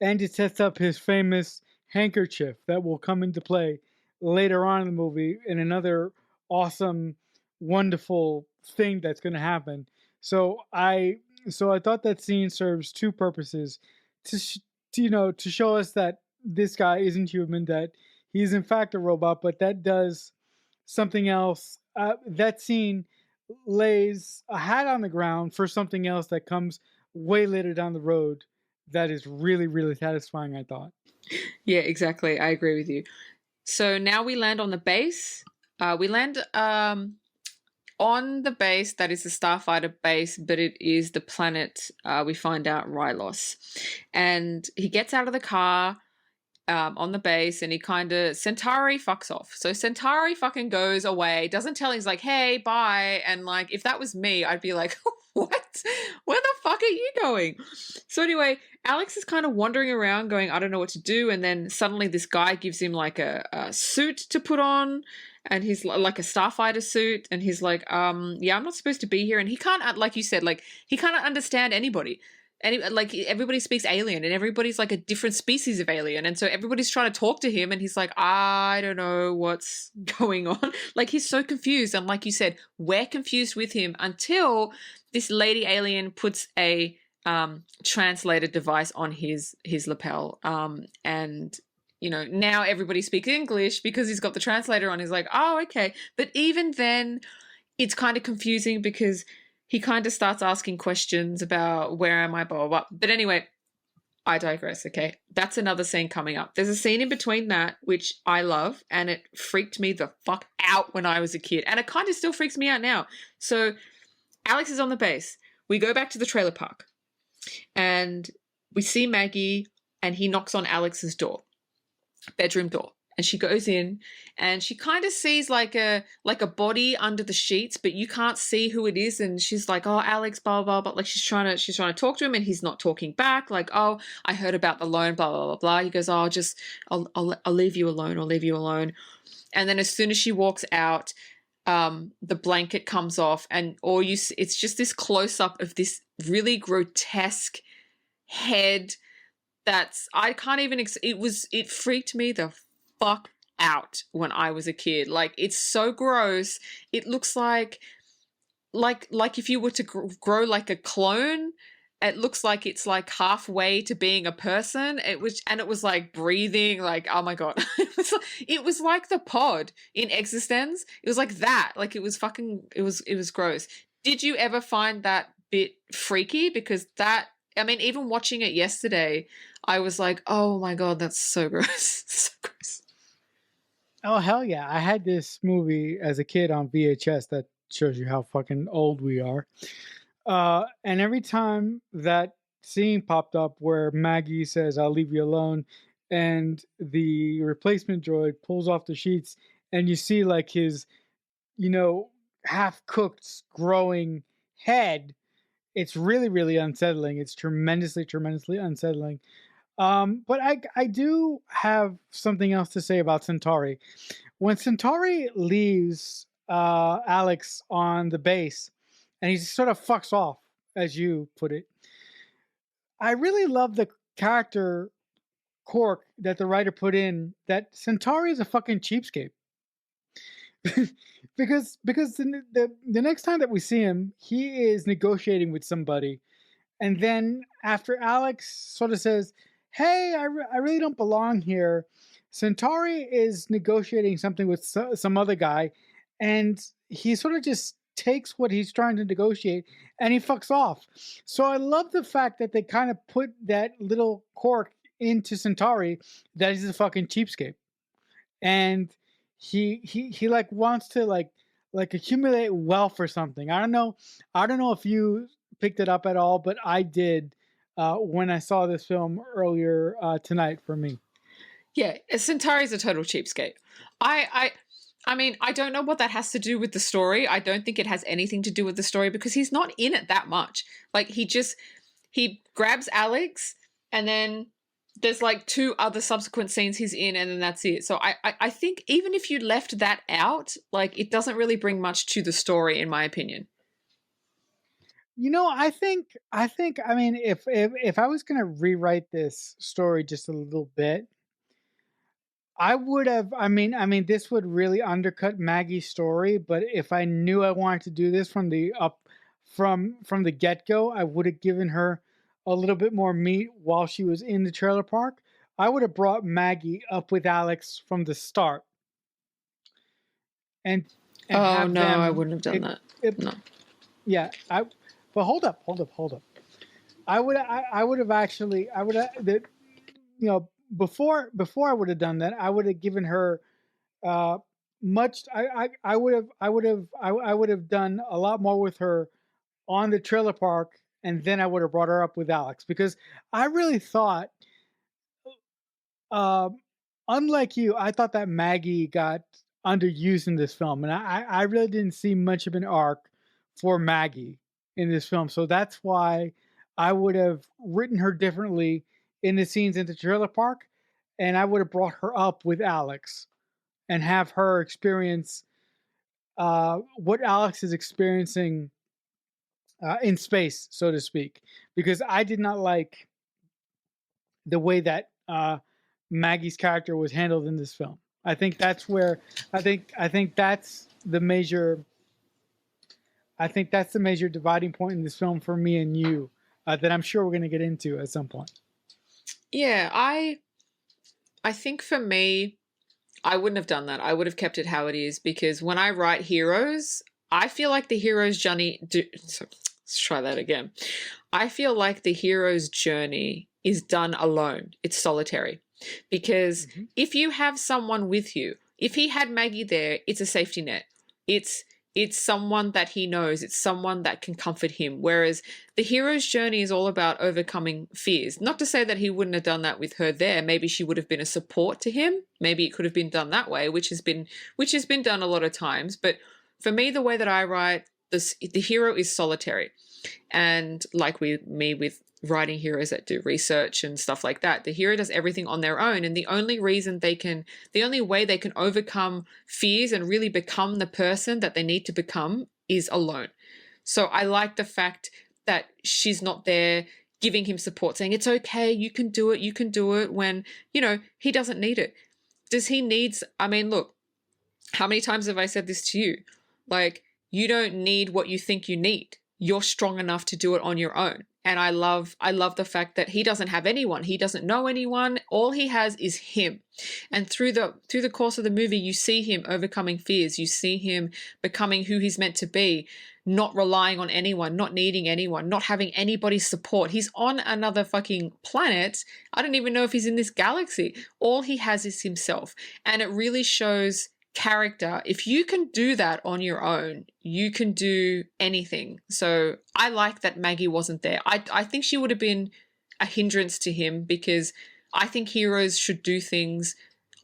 and it sets up his famous handkerchief that will come into play later on in the movie in another awesome, wonderful thing that's going to happen. So I thought that scene serves two purposes: to show us that this guy isn't human, that he's in fact a robot, but that does something else. That scene lays a hat on the ground for something else that comes way later down the road that is really, really satisfying, I thought. Yeah, exactly. I agree with you. So now we land on the base. We land on the base that is the Starfighter base, but it is the planet, we find out, Rylos. And he gets out of the car on the base and Centauri fucks off. So Centauri fucking goes away, doesn't tell him, he's like, hey, bye. And like, if that was me, I'd be like, what? Where the fuck are you going? So anyway, Alex is kind of wandering around going, I don't know what to do. And then suddenly this guy gives him like a suit to put on. And he's like a starfighter suit. And he's like, yeah, I'm not supposed to be here. And he can't, like you said, like he can't understand anybody. And like everybody speaks alien and everybody's like a different species of alien. And so everybody's trying to talk to him and he's like, I don't know what's going on. Like he's so confused. And like you said, we're confused with him until this lady alien puts a translator device on his lapel. And you know, now everybody speaks English because he's got the translator on. He's like, oh, okay. But even then it's kind of confusing because he kind of starts asking questions about where am I, blah, blah, blah. But anyway, I digress, okay? That's another scene coming up. There's a scene in between that, which I love, and it freaked me the fuck out when I was a kid. And it kind of still freaks me out now. So Alex is on the base. We go back to the trailer park. And we see Maggie, and he knocks on Alex's door, bedroom door. And she goes in and she kind of sees like a body under the sheets, but you can't see who it is. And she's like, oh, Alex, blah, blah, blah. Like she's trying to talk to him and he's not talking back. Like, oh, I heard about the loan, blah, blah, blah, blah. He goes, oh, I'll leave you alone. I'll leave you alone. And then as soon as she walks out, the blanket comes off and it's just this close up of this really grotesque head. I can't even, it freaked me the fuck out when I was a kid. Like it's so gross. It looks like if you were to grow like a clone, it looks like it's like halfway to being a person. It was like breathing, like, oh my God. It was like the pod in Existence. It was like that. Like it was fucking, it was gross. Did you ever find that bit freaky? Because that I mean, even watching it yesterday, I was like, oh my God, that's so gross. So gross. Oh hell yeah! I had this movie as a kid on VHS. That shows you how fucking old we are. And every time that scene popped up where Maggie says, "I'll leave you alone," and the replacement droid pulls off the sheets, and you see like his, you know, half cooked, growing head. It's really, really unsettling. It's tremendously, tremendously unsettling. But I do have something else to say about Centauri. When Centauri leaves Alex on the base, and he sort of fucks off, as you put it, I really love the character quirk that the writer put in that Centauri is a fucking cheapskate. Because the next time that we see him, he is negotiating with somebody, and then after Alex sort of says, "Hey, I really don't belong here," Centauri is negotiating something with some other guy, and he sort of just takes what he's trying to negotiate and he fucks off. So I love the fact that they kind of put that little quirk into Centauri that he's a fucking cheapskate, and he like wants to like accumulate wealth or something. I don't know if you picked it up at all, but I did when I saw this film earlier tonight for me. Yeah, Centauri's a total cheapskate. I I mean, I don't know what that has to do with the story. I don't think it has anything to do with the story because he's not in it that much. Like he grabs Alex and then there's like two other subsequent scenes he's in and then that's it. So I think even if you left that out, like it doesn't really bring much to the story in my opinion. You know, I mean, if I was gonna rewrite this story just a little bit, I would have. I mean, this would really undercut Maggie's story. But if I knew I wanted to do this from the up, from the get go, I would have given her a little bit more meat while she was in the trailer park. I would have brought Maggie up with Alex from the start, and Oh have no, I them. wouldn't have done that. It No. yeah. But hold up. I would have actually. I would have the you know before I would have done that. I would have given her uh much I would have done a lot more with her on the trailer park, and then I would have brought her up with Alex because I really thought um unlike you, I thought that Maggie got underused in this film, and I really didn't see much of an arc for Maggie in this film. So that's why I would have written her differently in the scenes in the trailer park, and I would have brought her up with Alex and have her experience what Alex is experiencing in space, so to speak. Because I did not like the way that Maggie's character was handled in this film. I think that's where I think that's the major dividing point in this film for me and you that I'm sure we're going to get into at some point. Yeah, I think for me I wouldn't have done that. I would have kept it how it is because when I write heroes, I feel like the hero's journey. Let's try that again. I feel like the hero's journey is done alone. It's solitary. Because Mm-hmm. if you have someone with you, if he had Maggie there, it's a safety net. It's it's someone that he knows, it's someone that can comfort him. Whereas the hero's journey is all about overcoming fears. Not to say that he wouldn't have done that with her there. Maybe she would have been a support to him. Maybe it could have been done that way, which has been done a lot of times. But for me, the way that I write this, the hero is solitary. And like with writing heroes that do research and stuff like that, the hero does everything on their own. And the only way they can overcome fears and really become the person that they need to become is alone. So I like the fact that she's not there giving him support, saying, it's okay, you can do it when, he doesn't need it. Does he needs, I mean, look, how many times have I said this to you? Like, you don't need what you think you need. You're strong enough to do it on your own. And I love the fact that he doesn't have anyone. He doesn't know anyone. All he has is him. And through the course of the movie, you see him overcoming fears. You see him becoming who he's meant to be. not relying on anyone, not needing anyone, not having anybody's support. He's on another fucking planet. I don't even know if he's in this galaxy. All he has is himself. And it really shows character. If you can do that on your own, you can do anything. So I like that Maggie wasn't there. I think she would have been a hindrance to him, because I think heroes should do things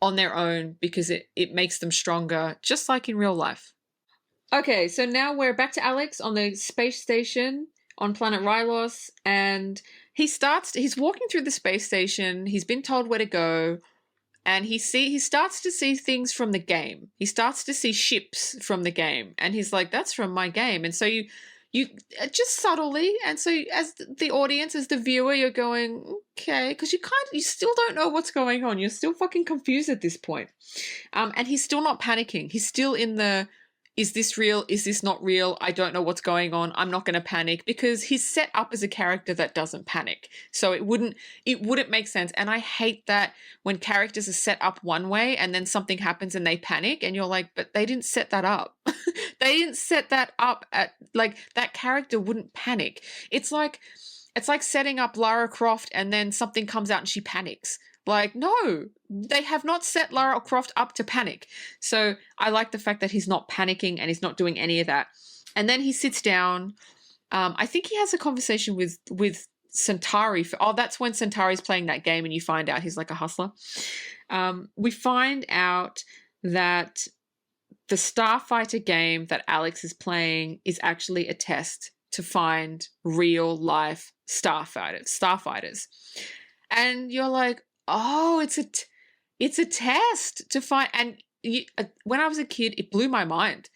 on their own because it makes them stronger, just like in real life. Okay, so now we're back to Alex on the space station on planet Rylos, and he's walking through the space station. He's been told where to go, and he starts to see things from the game. He starts to see ships from the game, and he's like, "That's from my game." And so you just subtly, and so as the audience, as the viewer, you're going, okay, because you still don't know what's going on. You're still fucking confused at this point. And he's still not panicking. He's still in the, is this real? Is this not real? I don't know what's going on. I'm not going to panic, because he's set up as a character that doesn't panic. So it wouldn't make sense. And I hate that when characters are set up one way and then something happens and they panic, and you're like, but they didn't set that up. They didn't set that up like, that character wouldn't panic. It's like setting up Lara Croft and then something comes out and she panics. Like, no, they have not set Lara Croft up to panic. So I like the fact that he's not panicking and he's not doing any of that. And then he sits down. I think he has a conversation with Centauri. That's when Centauri's playing that game and you find out he's like a hustler. We find out that the Starfighter game that Alex is playing is actually a test to find real life starfighters. And you're like, oh, it's a test to find. And when I was a kid, it blew my mind.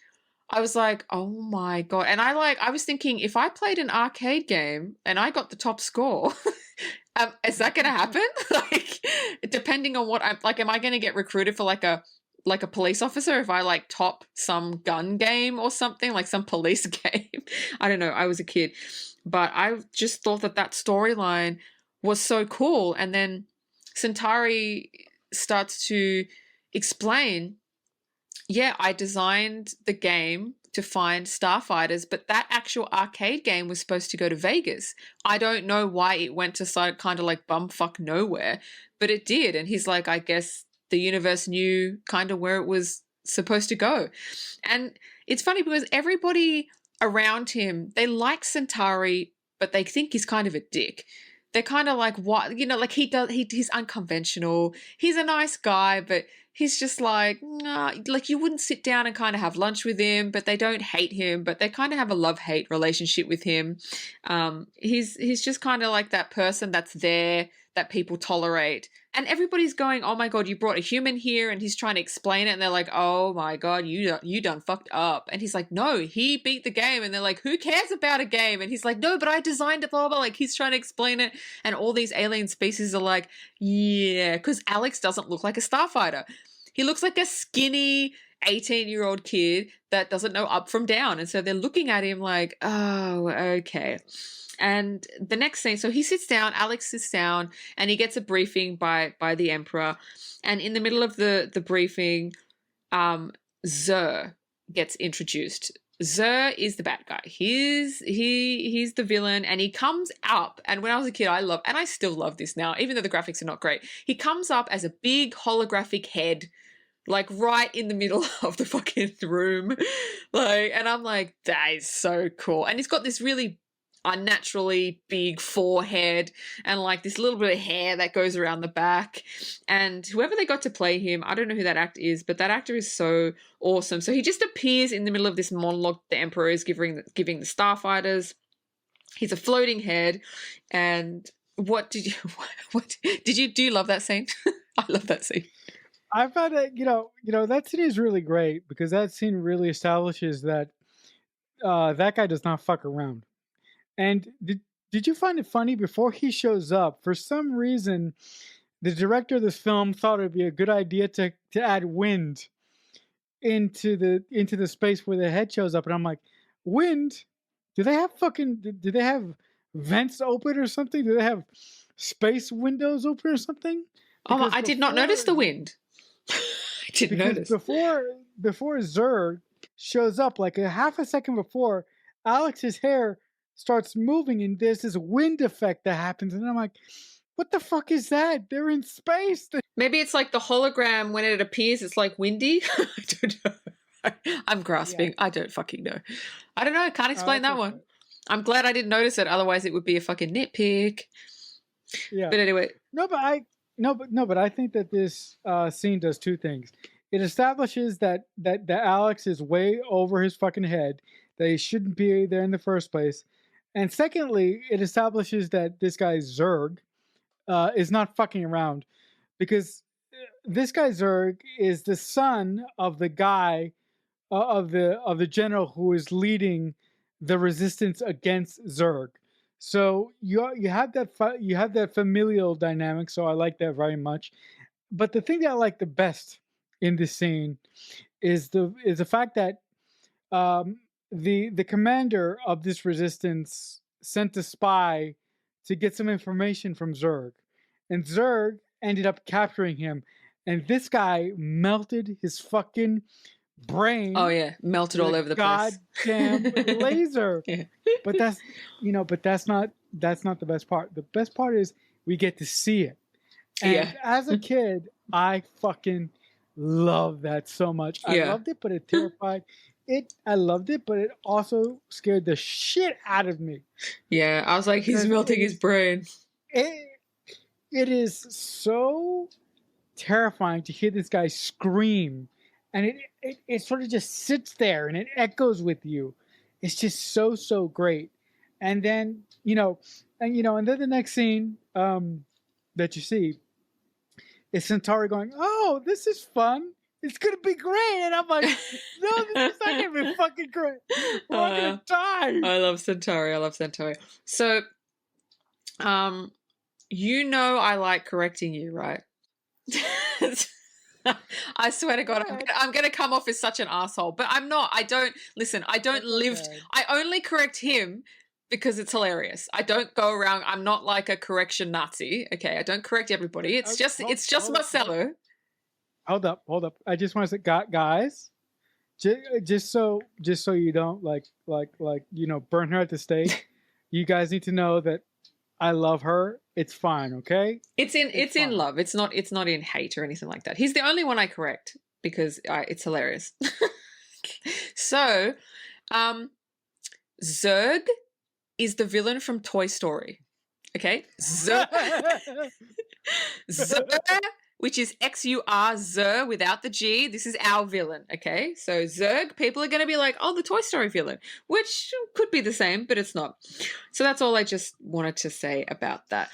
I was like, oh my God. And I was thinking, if I played an arcade game and I got the top score, is that going to happen? Like, depending on what I'm like, am I going to get recruited for like a police officer if I like top some gun game or something, like some police game? I don't know. I was a kid, but I just thought that storyline was so cool. And then Centauri starts to explain, yeah, I designed the game to find starfighters, but that actual arcade game was supposed to go to Vegas. I don't know why it went to kind of like bumfuck nowhere, but it did. And he's like, I guess the universe knew kind of where it was supposed to go. And it's funny because everybody around him, they like Centauri, but they think he's kind of a dick. They're kind of like, what, like he's unconventional. He's a nice guy, but he's just like, nah, like you wouldn't sit down and kind of have lunch with him, but they don't hate him, but they kind of have a love-hate relationship with him. He's just kind of like that person that's there that people tolerate. And everybody's going, oh my God, you brought a human here, and he's trying to explain it, and they're like, oh my God, you done fucked up. And he's like, no, he beat the game. And they're like, who cares about a game? And he's like, no, but I designed it, blah, blah, blah. Like he's trying to explain it. And all these alien species are like, yeah, because Alex doesn't look like a starfighter. He looks like a skinny 18-year-old kid that doesn't know up from down. And so they're looking at him like, oh, okay. And the next scene, so he sits down, Alex sits down, and he gets a briefing by the Emperor. And in the middle of the briefing, Xur gets introduced. Xur is the bad guy. He's the villain, and he comes up, and when I was a kid, and I still love this now, even though the graphics are not great. He comes up as a big holographic head, like right in the middle of the fucking room. Like, and I'm like, that is so cool. And he's got this really unnaturally big forehead and like this little bit of hair that goes around the back. And whoever they got to play him, I don't know who that actor is, but that actor is so awesome. So he just appears in the middle of this monologue the Emperor is giving the starfighters. He's a floating head. And do you love that scene? I love that scene. I found that that scene is really great because that scene really establishes that that guy does not fuck around. And did you find it funny, before he shows up, for some reason, the director of this film thought it would be a good idea to add wind into the space where the head shows up, and I'm like, wind? Do they have vents open or something? Do they have space windows open or something? Because I did not notice the wind. I didn't notice. Before Xur shows up, like a half a second before, Alex's hair starts moving and there's this wind effect that happens. And I'm like, what the fuck is that? They're in space. Maybe it's like the hologram when it appears, it's like windy. I don't know. I'm Yeah. grasping. I don't fucking know. I don't know. Can't explain That's that one. okay. I'm glad I didn't notice it. Otherwise, it would be a fucking nitpick. Yeah. But anyway, No, but I think that this scene does two things. It establishes that Alex is way over his fucking head, that he shouldn't be there in the first place, and secondly, it establishes that this guy Zurg is not fucking around, because this guy Zurg is the son of the guy of the general who is leading the resistance against Zurg. So you have you have that familial dynamic. So I like that very much. But the thing that I like the best in this scene is the fact that um, the commander of this resistance sent a spy to get some information from Zurg, and Zurg ended up capturing him. And this guy melted his fucking oh brain yeah, melted with all a over the place. goddamn laser. Yeah. But that's not the best part. The best part is we get to see it. And Yeah. as a kid, I fucking love that so much. I Yeah. loved it, but it terrified I loved it, but it also scared the shit out of me. Yeah. I was like, he's Because melting his brain. it, it is so terrifying to hear this guy scream, and it sort of just sits there and it echoes with you. It's just so great. And then and then the next scene that you see is Centauri going, "Oh, this is fun. It's gonna be great." And I'm like, "No, this is not gonna be fucking great. We're all gonna die." I love Centauri. I love Centauri. So, I like correcting you, right? I swear to God, I'm going to come off as such an asshole, but I'm not. I don't live. Okay. I only correct him because it's hilarious. I don't go around. I'm not like a correction Nazi. Okay, I don't correct everybody. It's just Marcelo. Hold up. I just want to say, guys, just so you don't burn her at the stake. You guys need to know that I love her. It's fine, okay? It's in love. It's not in hate or anything like that. He's the only one I correct because it's hilarious. So, Zurg is the villain from Toy Story. Okay, Zurg, which is Xur, Zur without the G. This is our villain. Okay, so Zurg, people are going to be like, "Oh, the Toy Story villain," which could be the same, but it's not. So that's all I just wanted to say about that.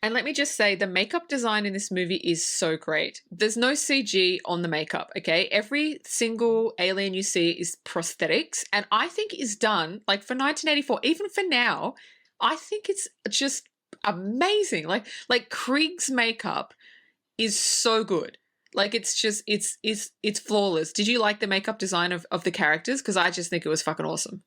And let me just say, the makeup design in this movie is so great. There's no CG on the makeup, okay? Every single alien you see is prosthetics, and I think is done, like for 1984, even for now, I think it's just amazing. Like Krieg's makeup is so good. Like it's just, it's flawless. Did you like the makeup design of the characters? Because I just think it was fucking awesome.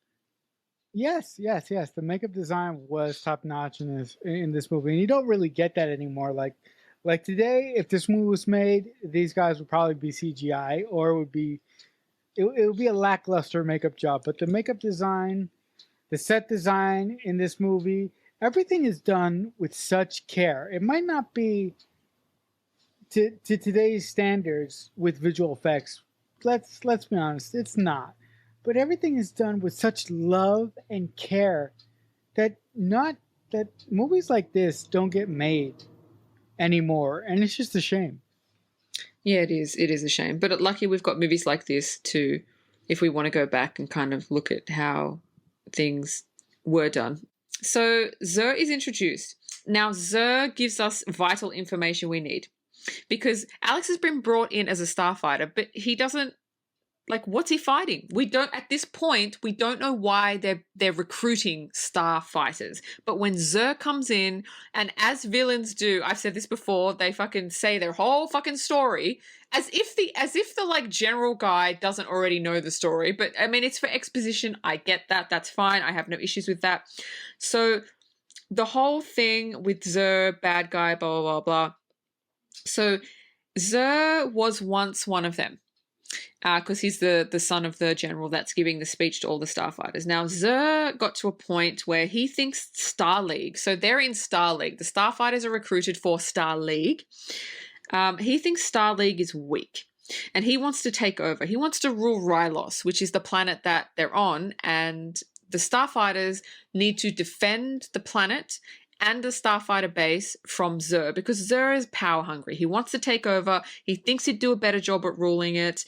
Yes. The makeup design was top notch in this movie, and you don't really get that anymore. Like today, if this movie was made, these guys would probably be CGI, or it would be a lackluster makeup job. But the makeup design, the set design in this movie, everything is done with such care. It might not be to today's standards with visual effects. Let's be honest, it's not. But everything is done with such love and care that movies like this don't get made anymore, and it's just a shame. Yeah, it is. It is a shame. But lucky we've got movies like this too, if we want to go back and kind of look at how things were done. So Zur is introduced. Now Zur gives us vital information we need, because Alex has been brought in as a starfighter, but he doesn't, like, what's he fighting? We don't, at this point, we don't know why they're recruiting starfighters. But when Zur comes in, and as villains do, I've said this before, they fucking say their whole fucking story as if the like general guy doesn't already know the story. But I mean, it's for exposition. I get that. That's fine. I have no issues with that. So the whole thing with Zur, bad guy, blah, blah, blah, blah. So Zur was once one of them. because he's the son of the general that's giving the speech to all the starfighters. Now, Zer got to a point where he thinks Star League, so they're in Star League. The starfighters are recruited for Star League. He thinks Star League is weak, and he wants to take over. He wants to rule Rylos, which is the planet that they're on, and the starfighters need to defend the planet and the starfighter base from Zer, because Zer is power hungry. He wants to take over. He thinks he'd do a better job at ruling it.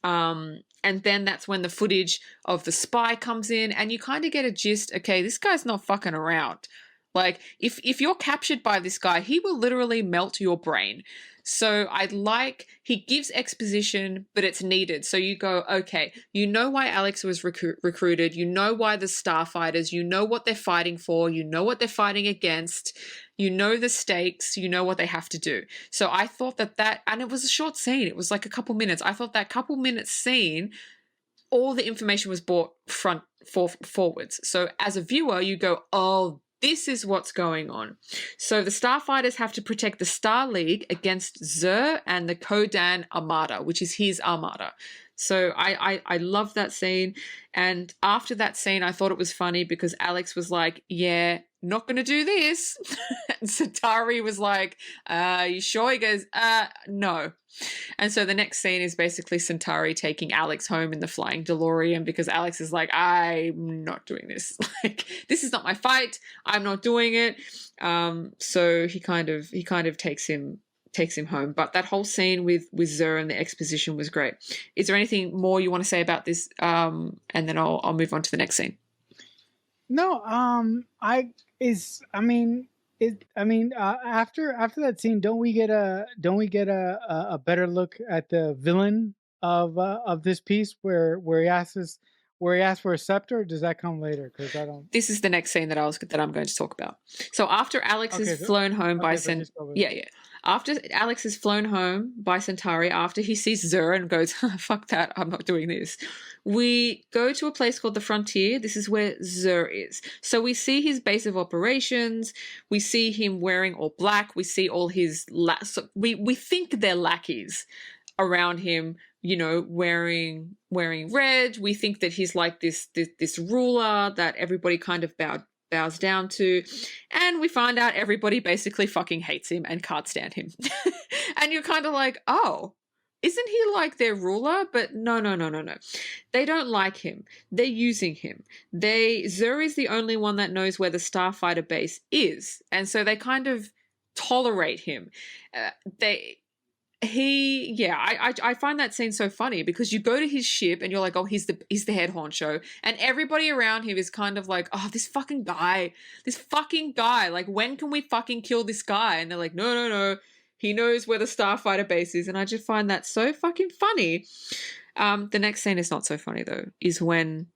And then that's when the footage of the spy comes in, and you kind of get a gist, okay, this guy's not fucking around. Like, if you're captured by this guy, he will literally melt your brain. So he gives exposition, but it's needed. So you go, okay, you know why Alex was recruited. You know why the starfighters, you know what they're fighting for. You know what they're fighting against. You know the stakes. You know what they have to do. So I thought that, and it was a short scene. It was like a couple minutes. I thought that couple minutes scene, all the information was brought forwards. So as a viewer, you go, oh, this is what's going on. So the starfighters have to protect the Star League against Zer and the Kodan Armada, which is his armada. So I love that scene. And after that scene, I thought it was funny because Alex was like, yeah, not going to do this. And Satari was like, you sure? He goes, no. And so the next scene is basically Centauri taking Alex home in the flying DeLorean because Alex is like, I'm not doing this. Like, this is not my fight. I'm not doing it. So he kind of takes him home. But that whole scene with Zer and the exposition was great. Is there anything more you want to say about this? And then I'll move on to the next scene. No, after that scene, don't we get a better look at the villain of this piece where he asks for a scepter? Or does that come later? Because I don't. This is the next scene that I'm going to talk about. So after Alex is flown home by after Alex is flown home by Centauri, after he sees Zer and goes, fuck that, I'm not doing this, we go to a place called the Frontier. This is where Zer is. So we see his base of operations. We see him wearing all black. We see all his we think they're lackeys around him, you know, wearing red. We think that he's like this ruler that everybody kind of bows down to, and we find out everybody basically fucking hates him and can't stand him. And you're kind of like, oh, isn't he like their ruler? But no. They don't like him. They're using him. Zer is the only one that knows where the Starfighter base is, and so they kind of tolerate him. I find that scene so funny because you go to his ship and you're like, oh, he's the head honcho, and everybody around him is kind of like, oh, this fucking guy, like, when can we fucking kill this guy? And they're like, no, he knows where the Starfighter base is. And I just find that so fucking funny. The next scene is not so funny though, is when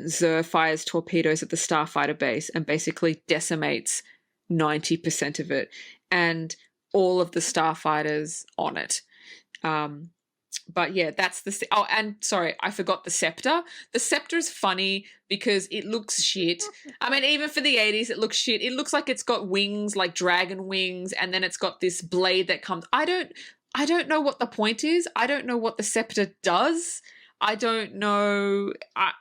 Zer fires torpedoes at the Starfighter base and basically decimates 90% of it, and all of the starfighters on it. But yeah, that's oh, and sorry, I forgot the scepter. The scepter is funny because it looks shit. I mean, even for the 80s, it looks shit. It looks like it's got wings, like dragon wings, and then it's got this blade that comes. I don't know what the point is. I don't know what the scepter does. I don't know. I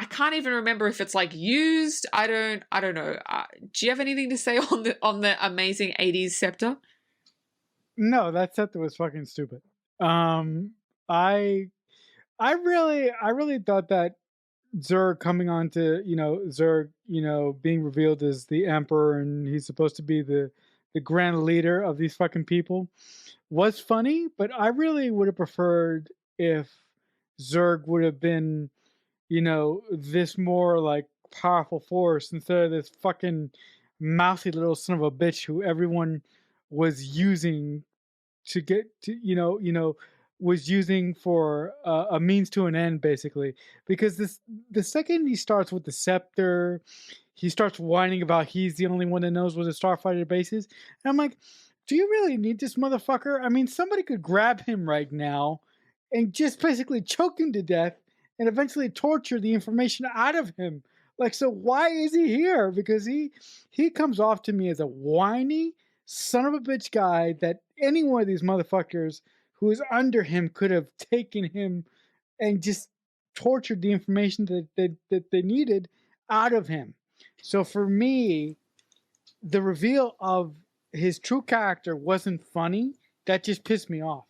can't even remember if it's like used. I don't know. Do you have anything to say on the amazing 80s scepter? No, that scepter was fucking stupid. I really thought that Zerg coming on to, Zerg, being revealed as the emperor and he's supposed to be the grand leader of these fucking people was funny, but I really would have preferred if Zerg would have been, this more like powerful force instead of this fucking mousy little son of a bitch who everyone was using to get to, was using for a means to an end, basically. Because the second he starts with the scepter, he starts whining about he's the only one that knows where the Starfighter base is. And I'm like, do you really need this motherfucker? I mean, somebody could grab him right now and just basically choke him to death and eventually torture the information out of him. Like, so why is he here? Because he comes off to me as a whiny son of a bitch guy that any one of these motherfuckers who is under him could have taken him and just tortured the information that they needed out of him. So for me, the reveal of his true character wasn't funny. That just pissed me off.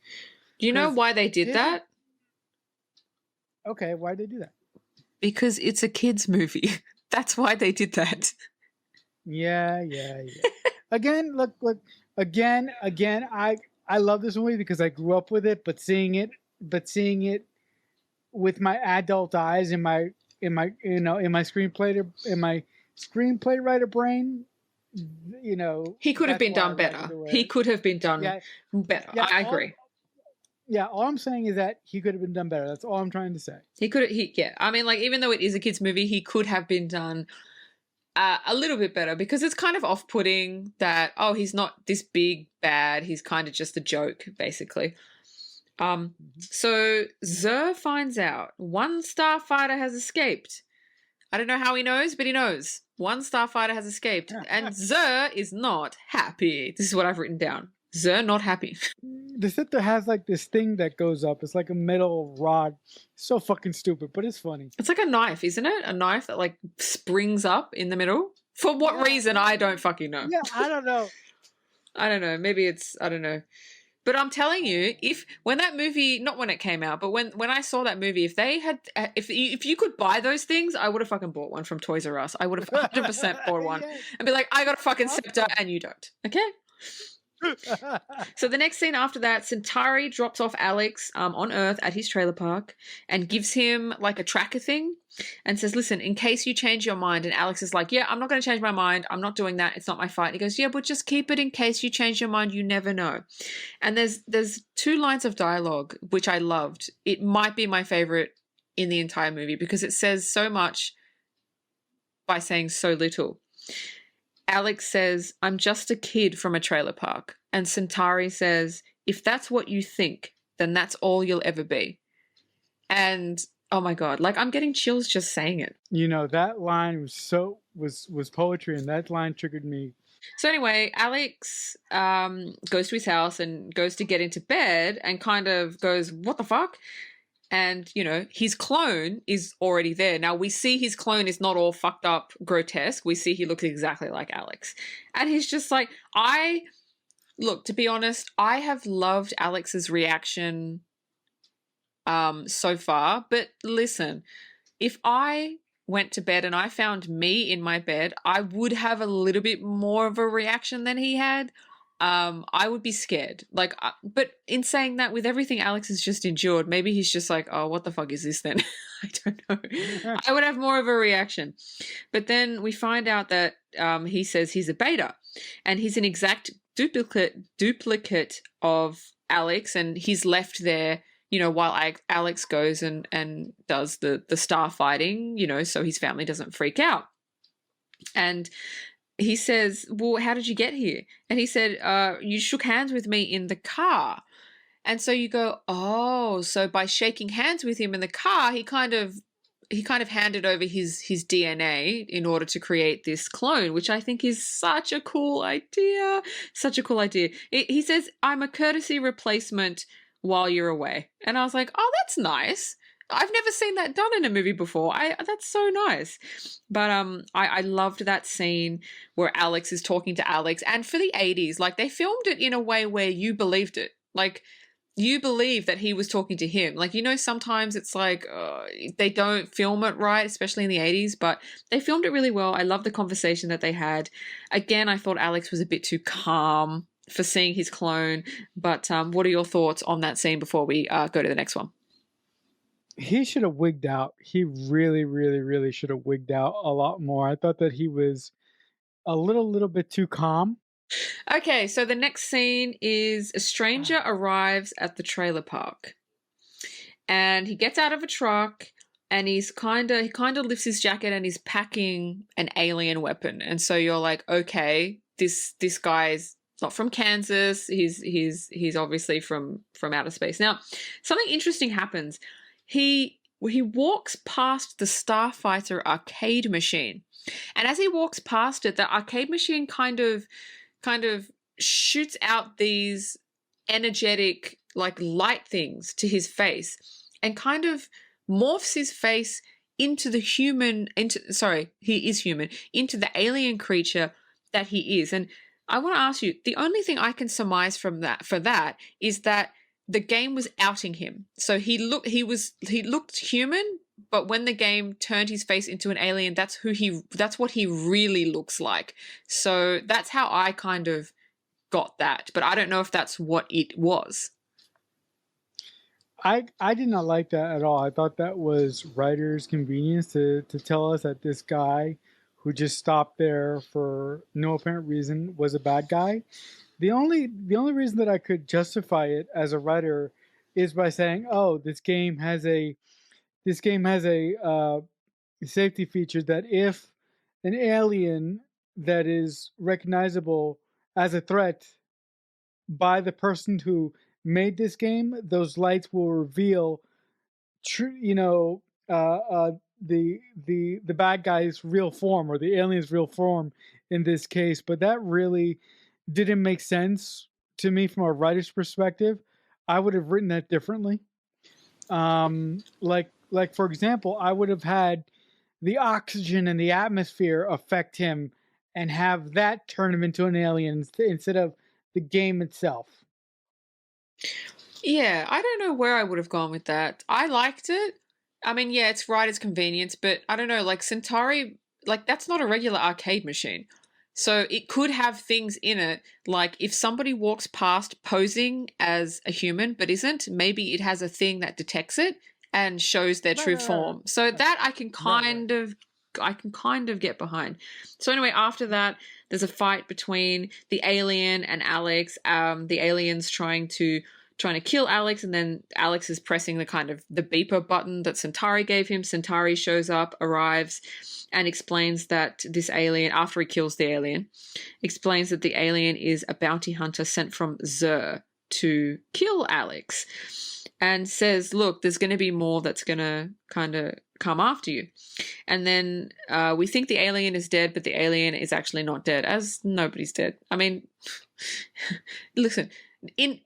Do you know 'Cause why they did that? Okay, why'd they do that? Because it's a kids' movie. That's why they did that. Yeah. Again, look, again. I love this movie because I grew up with it, but seeing it with my adult eyes in my screenplay writer brain, He could have that's been why I done liked better. it. He could have been done better. Yeah, I agree. All I'm saying is that he could have been done better. That's all I'm trying to say. I mean, like, even though it is a kids' movie, he could have been done a little bit better, because it's kind of off-putting that, oh, he's not this big bad. He's kind of just a joke, basically. So Zer finds out one starfighter has escaped. I don't know how he knows, but he knows. One starfighter has escaped, and Zer is not happy. This is what I've written down. Zer not happy. The Scepter has like this thing that goes up. It's like a metal rod. So fucking stupid, but it's funny. It's like a knife, isn't it? A knife that like springs up in the middle. For what reason? I don't fucking know. Yeah, I don't know. I don't know. Maybe it's, I don't know. But I'm telling you, when that movie, not when it came out, but when I saw that movie, if you could buy those things, I would have fucking bought one from Toys R Us. I would have 100% bought one and be like, I got a fucking scepter and you don't. Okay? So the next scene after that, Centauri drops off Alex on Earth at his trailer park and gives him like a tracker thing and says, listen, in case you change your mind. And Alex is like, yeah, I'm not going to change my mind. I'm not doing that. It's not my fight. And he goes, yeah, but just keep it in case you change your mind. You never know. And there's 2 lines of dialogue, which I loved. It might be my favorite in the entire movie because it says so much by saying so little. Alex says, I'm just a kid from a trailer park. And Centauri says, if that's what you think, then that's all you'll ever be. And oh my God, like I'm getting chills just saying it. That line was poetry, and that line triggered me. So anyway, Alex goes to his house and goes to get into bed and kind of goes, what the fuck? And, his clone is already there. Now, we see his clone is not all fucked up, grotesque. We see he looks exactly like Alex. And he's just like, to be honest, I have loved Alex's reaction so far. But listen, if I went to bed and I found me in my bed, I would have a little bit more of a reaction than he had. I would be scared. But in saying that, with everything Alex has just endured, maybe he's just like, oh, what the fuck is this then? I don't know. I would have more of a reaction. But then we find out that he says he's a beta and he's an exact duplicate of Alex, and he's left there, while Alex goes and does the star fighting, so his family doesn't freak out. And he says, well, how did you get here? And he said, you shook hands with me in the car. And so you go, oh, so by shaking hands with him in the car, he kind of handed over his DNA in order to create this clone, which I think is such a cool idea. Such a cool idea. He says, I'm a courtesy replacement while you're away. And I was like, oh, that's nice. I've never seen that done in a movie before. That's so nice. But I loved that scene where Alex is talking to Alex. And for the 80s, like, they filmed it in a way where you believed it. Like, you believe that he was talking to him. Like, sometimes it's like they don't film it right, especially in the 80s, but they filmed it really well. I love the conversation that they had. Again, I thought Alex was a bit too calm for seeing his clone. But what are your thoughts on that scene before we go to the next one? He should have wigged out. He really, really, really should have wigged out a lot more. I thought that he was a little bit too calm. Okay, so the next scene is a stranger arrives at the trailer park. And he gets out of a truck and he kind of lifts his jacket and he's packing an alien weapon. And so you're like, okay, this guy's not from Kansas. He's obviously from outer space. Now, something interesting happens. He walks past the Starfighter arcade machine. And as he walks past it, the arcade machine kind of shoots out these energetic like light things to his face and kind of morphs his face into the human, he is human, into the alien creature that he is. And I want to ask you, the only thing I can surmise from that is that the game was outing him. So he looked human, but when the game turned his face into an alien, that's what he really looks like. So that's how I kind of got that, but I don't know if that's what it was. I did not like that at all. I thought that was writers' convenience to tell us that this guy who just stopped there for no apparent reason was a bad guy. The only reason that I could justify it as a writer is by saying, "Oh, this game has a safety feature that if an alien that is recognizable as a threat by the person who made this game, those lights will reveal true, the bad guy's real form or the alien's real form in this case." But that really didn't make sense to me from a writer's perspective. I would have written that differently. Like for example, I would have had the oxygen in the atmosphere affect him and have that turn him into an alien instead of the game itself. Yeah, I don't know where I would have gone with that. I liked it. I mean, yeah, it's writer's convenience, but I don't know, like Centauri, like that's not a regular arcade machine. So it could have things in it, like if somebody walks past posing as a human but isn't, maybe it has a thing that detects it and shows their Right, true right, right, form. So right, that I can right. kind of get behind. So anyway, after that, there's a fight between the alien and Alex. The alien's trying to kill Alex, and then Alex is pressing the kind of the beeper button that Centauri gave him. Centauri shows up, arrives, and explains that this alien, after he kills the alien, explains that the alien is a bounty hunter sent from Xur to kill Alex, and says, look, there's going to be more that's going to kind of come after you. And then we think the alien is dead, but the alien is actually not dead, as nobody's dead. I mean, listen, in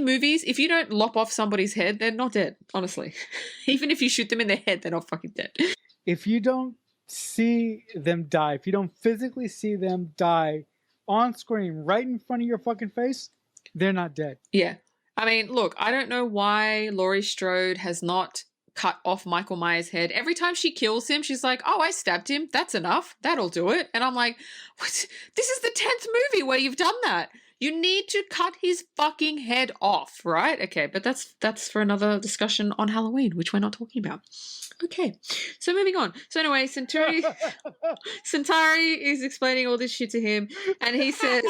movies, if you don't lop off somebody's head, they're not dead, honestly. Even if you shoot them in their head, they're not fucking dead. If you don't see them die, if you don't physically see them die on screen right in front of your fucking face, they're not dead. Yeah. I mean, look, I don't know why Laurie Strode has not cut off Michael Myers' head. Every time she kills him, she's like, oh, I stabbed him. That's enough. That'll do it. And I'm like, what? This is the 10th movie where you've done that. You need to cut his fucking head off, right? Okay, but that's for another discussion on Halloween, which we're not talking about. Okay, so moving on. So anyway, Centauri is explaining all this shit to him, and he says...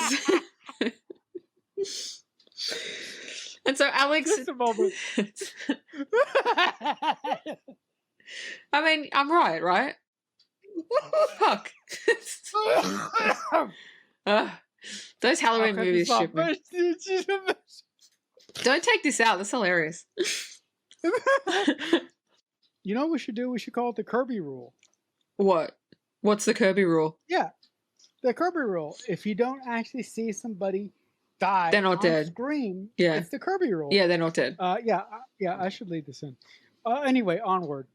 And so Alex... Just a moment. I mean, I'm right? Fuck. Those Halloween movies shoot me. Don't take this out. That's hilarious. You know what we should do? We should call it the Kirby rule. What? What's the Kirby rule? Yeah, the Kirby rule. If you don't actually see somebody die they're not on dead. screen, yeah, it's the Kirby rule. Yeah, they're not dead. Yeah, I should lead this in. Anyway, onward.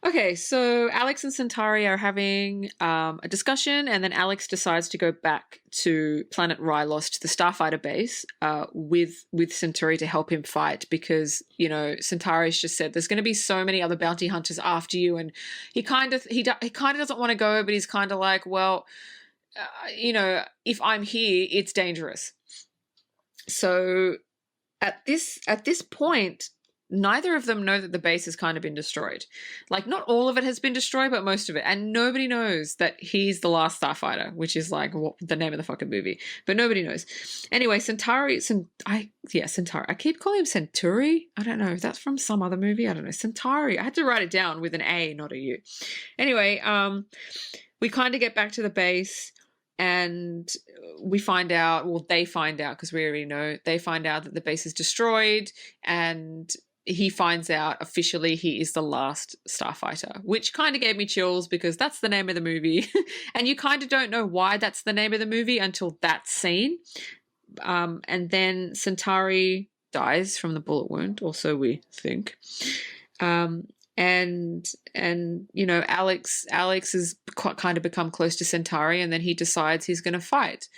Okay, so Alex and Centauri are having a discussion, and then Alex decides to go back to planet Rylos, to the Starfighter base, with Centauri to help him fight, because, you know, Centauri's just said there's going to be so many other bounty hunters after you, and he kind of doesn't want to go, but he's kind of like, well, you know, if I'm here, it's dangerous. So at this point, neither of them know that the base has kind of been destroyed. Like, not all of it has been destroyed, but most of it. And nobody knows that he's the last Starfighter, which is like the name of the fucking movie. But nobody knows. Anyway, Centauri. I keep calling him Centauri. I don't know if that's from some other movie. I don't know. Centauri. I had to write it down with an A, not a U. Anyway, we kind of get back to the base. And we find out, well, they find out, because we already know, they find out that the base is destroyed, and he finds out officially he is the last Starfighter, which kind of gave me chills, because that's the name of the movie. And you kind of don't know why that's the name of the movie until that scene. And then Centauri dies from the bullet wound, or so we think. And you know, Alex has kind of become close to Centauri, and then he decides he's going to fight.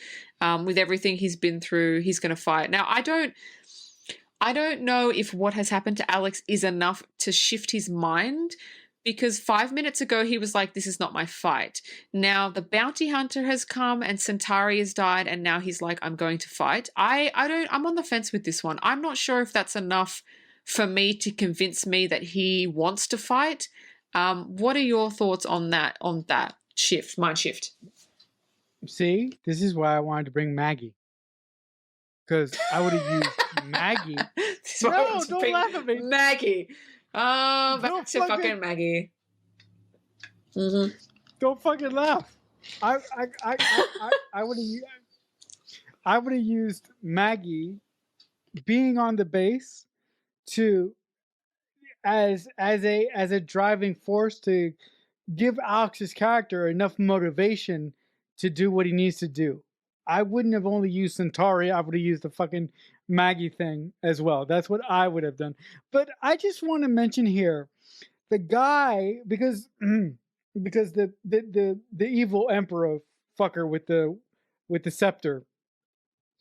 With everything he's been through, he's going to fight. Now, I don't know if what has happened to Alex is enough to shift his mind, because 5 minutes ago he was like, this is not my fight. Now the bounty hunter has come and Centauri has died, and now he's like, I'm going to fight. I'm on the fence with this one. I'm not sure if that's enough for me to convince me that he wants to fight. What are your thoughts on that shift, mind shift? See, this is why I wanted to bring Maggie. Because I would have used Maggie. No, don't laugh at me. Maggie. Oh, back to fucking Maggie. Mm-hmm. Don't fucking laugh. I would have used Maggie being on the base to as a driving force to give Alex's character enough motivation to do what he needs to do. I wouldn't have only used Centauri. I would have used the fucking Maggie thing as well. That's what I would have done. But I just want to mention here the guy, because the evil emperor fucker with the scepter,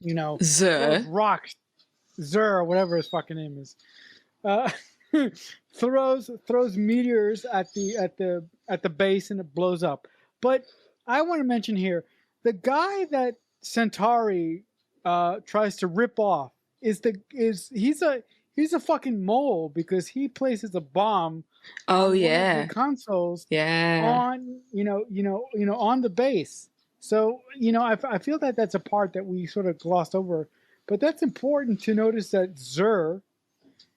you know, Zer, rocks, Zer, whatever his fucking name is, throws meteors at the base and it blows up. But I want to mention here the guy that Centauri tries to rip off he's a fucking mole, because he places a bomb on one of the consoles on on the base. So I feel that that's a part that we sort of glossed over, but that's important to notice that Zer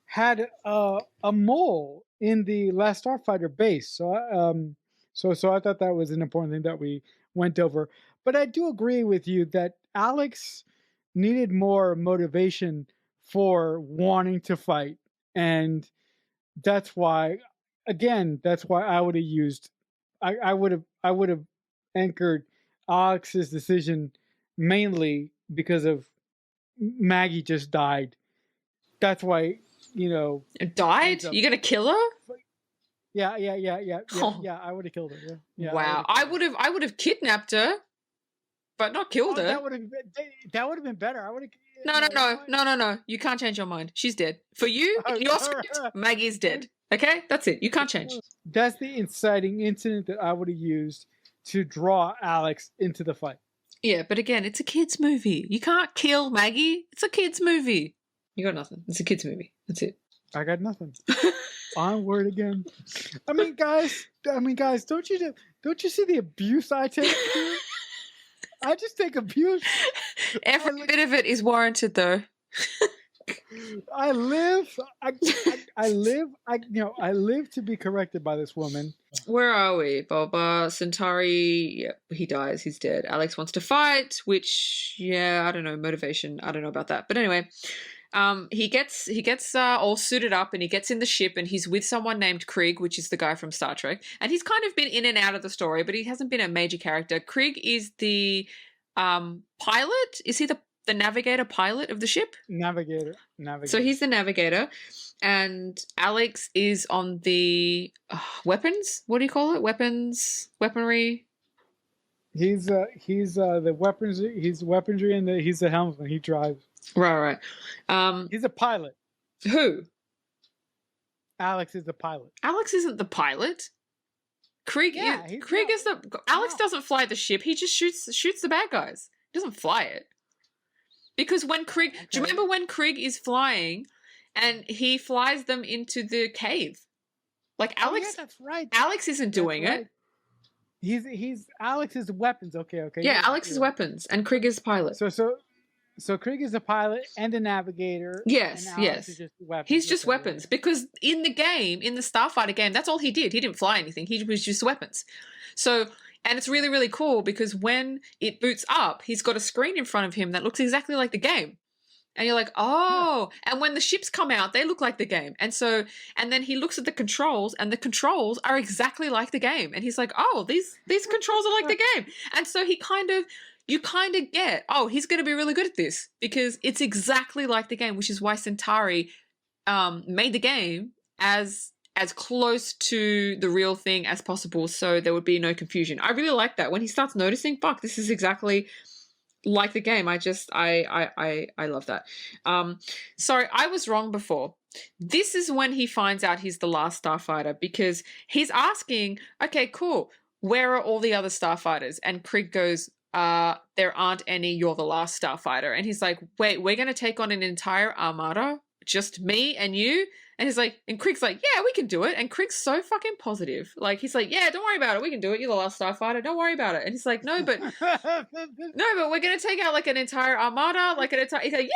had a mole in the last Starfighter base. So I thought that was an important thing that we went over. But I do agree with you that Alex needed more motivation for wanting to fight. And that's why I would have used, I would have anchored Alex's decision mainly because of Maggie just died. That's why, died? You gonna kill her? Yeah. I would have killed her. Yeah. Wow. I would have kidnapped her, but not killed her. That would have been better. I would have. No. You can't change your mind. She's dead. For you, in your script, Maggie's dead. Okay? That's it. You can't change. That's the inciting incident that I would have used to draw Alex into the fight. Yeah, but again, it's a kid's movie. You can't kill Maggie. It's a kid's movie. You got nothing. It's a kid's movie. That's it. I got nothing. Onward again. I mean, guys, don't you see the abuse I take here? I just take abuse. Every bit of it is warranted, though. I live to be corrected by this woman. Where are we? Boba, Centauri, he dies, he's dead. Alex wants to fight, which, I don't know, motivation, I don't know about that. But anyway, he gets all suited up and he gets in the ship and he's with someone named Krieg, which is the guy from Star Trek. And he's kind of been in and out of the story, but he hasn't been a major character. Krieg is the pilot. Is he the navigator pilot of the ship? Navigator. So he's the navigator. And Alex is on the weapons. What do you call it? Weaponry. He's the weapons. He's weaponry, and he's the helmsman. He drives. Right. He's a pilot. Who? Alex is the pilot. Alex isn't the pilot. Krieg is the. Alex doesn't fly the ship. He just shoots the bad guys. He doesn't fly it. Because when Krieg, do you remember when Krieg is flying, and he flies them into the cave? Like Alex, that's right. Alex isn't doing it. He's Alex is weapons. Okay. Yeah, Alex is weapons, and Krieg is pilot. So Krieg is the pilot and the navigator. Yes, and Alex is just weapons. He's just weapons because in the game, in the Starfighter game, that's all he did. He didn't fly anything. He was just weapons. So. And it's really, really cool because when it boots up, he's got a screen in front of him that looks exactly like the game. And you're like, oh. Yeah. And when the ships come out, they look like the game. And then he looks at the controls and the controls are exactly like the game. And he's like, oh, these controls are like the game. And so he kind of you kind of get, oh, he's going to be really good at this because it's exactly like the game, which is why Centauri made the game as close to the real thing as possible, so there would be no confusion. I really like that when he starts noticing, fuck, this is exactly like the game. I love that. Sorry, I was wrong before. This is when he finds out he's the last starfighter, because he's asking, okay, cool, where are all the other starfighters? And Krieg goes, there aren't any, you're the last starfighter. And he's like, wait, we're going to take on an entire armada? Just me and you? And he's like, and Krieg's like, yeah, we can do it. And Krieg's so fucking positive. Like, he's like, yeah, don't worry about it. We can do it. You're the last starfighter. Don't worry about it. And he's like, no, but we're going to take out like an entire armada, like an entire, he's like,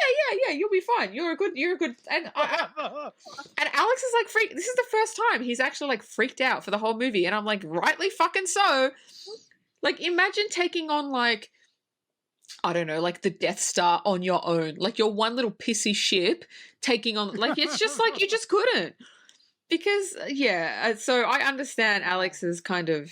yeah, you'll be fine. You're a good, and Alex is like, this is the first time he's actually like freaked out for the whole movie. And I'm like, rightly fucking so. Like, imagine taking on like, I don't know, like the Death Star on your own, like your one little pissy ship taking on, like, it's just like, you just couldn't. Because, yeah, so I understand Alex's kind of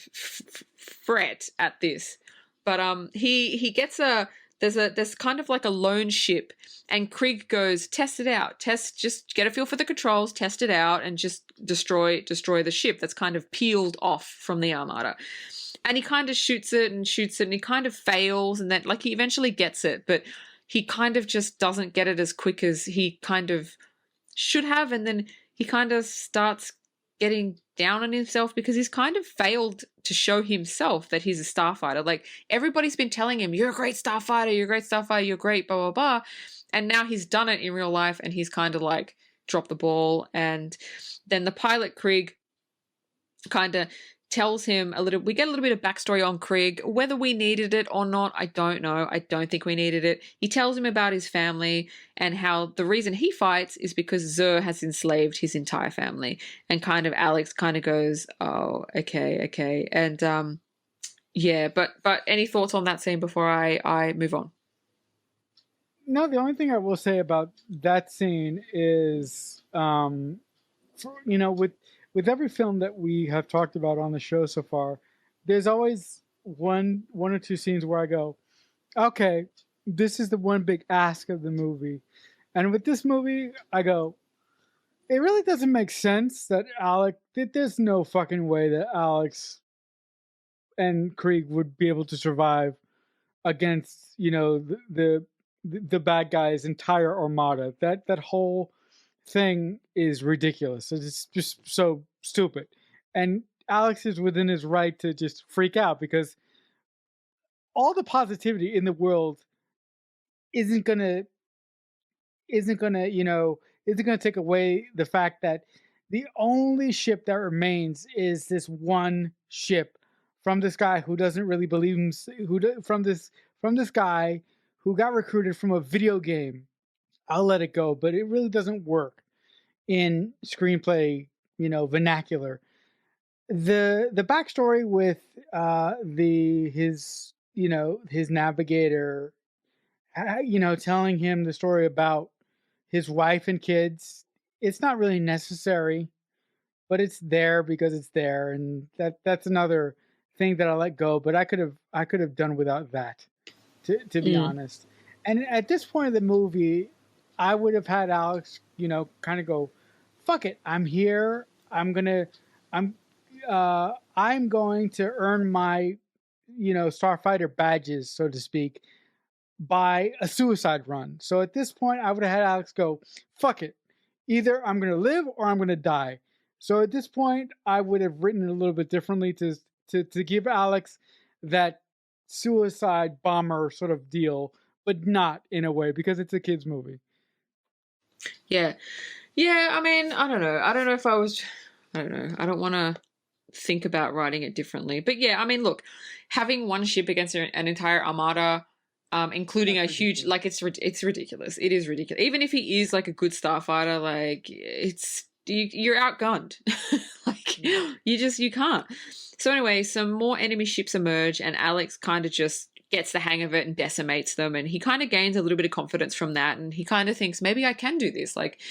fret at this, but he gets there's kind of like a lone ship, and Krieg goes, test it out, just get a feel for the controls, test it out, and just destroy the ship that's kind of peeled off from the armada. And he kind of shoots it, and he kind of fails, and then like he eventually gets it, but he kind of just doesn't get it as quick as he kind of should have, and then he kind of starts getting down on himself because he's kind of failed to show himself that he's a starfighter. Like, everybody's been telling him, you're a great starfighter, you're great, blah, blah, blah. And now he's done it in real life, and he's kind of like dropped the ball. And then the pilot, Krieg, kind of tells him we get a little bit of backstory on Krieg. Whether we needed it or not, I don't know. I don't think we needed it. He tells him about his family and how the reason he fights is because Xur has enslaved his entire family. And kind of Alex kind of goes, oh, okay. And yeah, but any thoughts on that scene before I move on? No, the only thing I will say about that scene is, with every film that we have talked about on the show so far, there's always one or two scenes where I go, okay, this is the one big ask of the movie. And with this movie, I go, it really doesn't make sense that there's no fucking way that Alex and Krieg would be able to survive against, the bad guy's entire armada. That whole thing is ridiculous. It's just so stupid. And Alex is within his right to just freak out because all the positivity in the world isn't gonna take away the fact that the only ship that remains is this one ship from this guy who doesn't really believe him, from this guy who got recruited from a video game. I'll let it go, but it really doesn't work in screenplay, vernacular. The backstory with his navigator, telling him the story about his wife and kids, it's not really necessary, but it's there because it's there, and that's another thing that I let go. But I could have done without that, to be honest. And at this point of the movie, I would have had Alex, kind of go, fuck it, I'm here. I'm going to earn my, starfighter badges, so to speak, by a suicide run. So at this point, I would have had Alex go, fuck it. Either I'm going to live or I'm going to die. So at this point, I would have written it a little bit differently to give Alex that suicide bomber sort of deal, but not in a way, because it's a kid's movie. Yeah. I mean, I don't know. I don't know. I don't want to think about writing it differently. But yeah, I mean, look, having one ship against an entire armada, including a huge, like, it's ridiculous. It is ridiculous. Even if he is like a good starfighter, like, you're outgunned. Like, you can't. So anyway, some more enemy ships emerge, and Alex kind of just gets the hang of it and decimates them, and he kind of gains a little bit of confidence from that, and he kind of thinks, maybe I can do this. Like,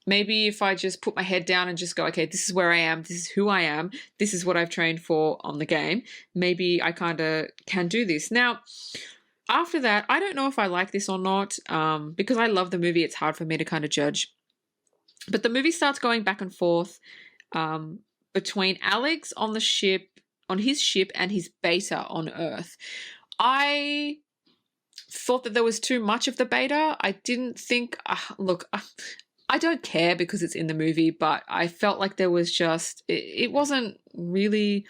maybe if I just put my head down and just go, okay, this is where I am, this is who I am, this is what I've trained for on the game, maybe I kind of can do this. Now, after that, I don't know if I like this or not, because I love the movie. It's hard for me to kind of judge. But the movie starts going back and forth um, between Alex on the ship, on his ship, and his beta on Earth. I thought that there was too much of the beta. I didn't think. Look, I don't care because it's in the movie, but I felt like there was just it wasn't really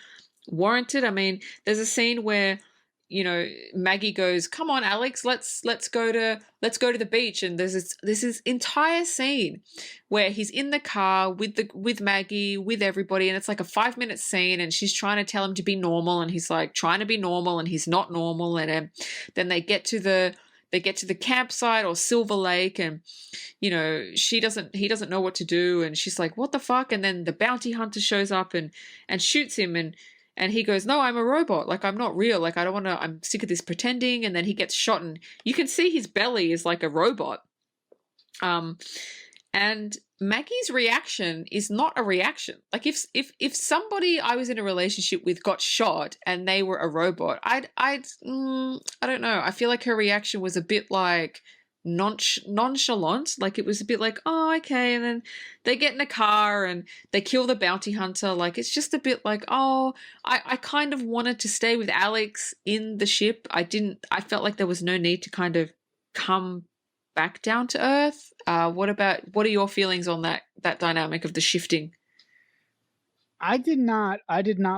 warranted. I mean, there's a scene where Maggie goes, "Come on, Alex, let's go to the beach," and there's this entire scene where he's in the car with Maggie, with everybody, and it's like a 5-minute scene, and she's trying to tell him to be normal, and he's like trying to be normal, and he's not normal, and then they get to the campsite or Silver Lake, and he doesn't know what to do, and she's like, "What the fuck?" And then the bounty hunter shows up and shoots him, and he goes, "No, I'm a robot. Like, I'm not real. Like, I don't want to, I'm sick of this pretending." And then he gets shot, and you can see his belly is like a robot. And Maggie's reaction is not a reaction. Like, if somebody I was in a relationship with got shot and they were a robot, I don't know. I feel like her reaction was a bit like nonchalant. Like, it was a bit like, "Oh, okay." And then they get in a car and they kill the bounty hunter. Like, it's just a bit like, oh, I kind of wanted to stay with Alex in the ship. I felt like there was no need to kind of come back down to earth. What are your feelings on that dynamic of the shifting? I did not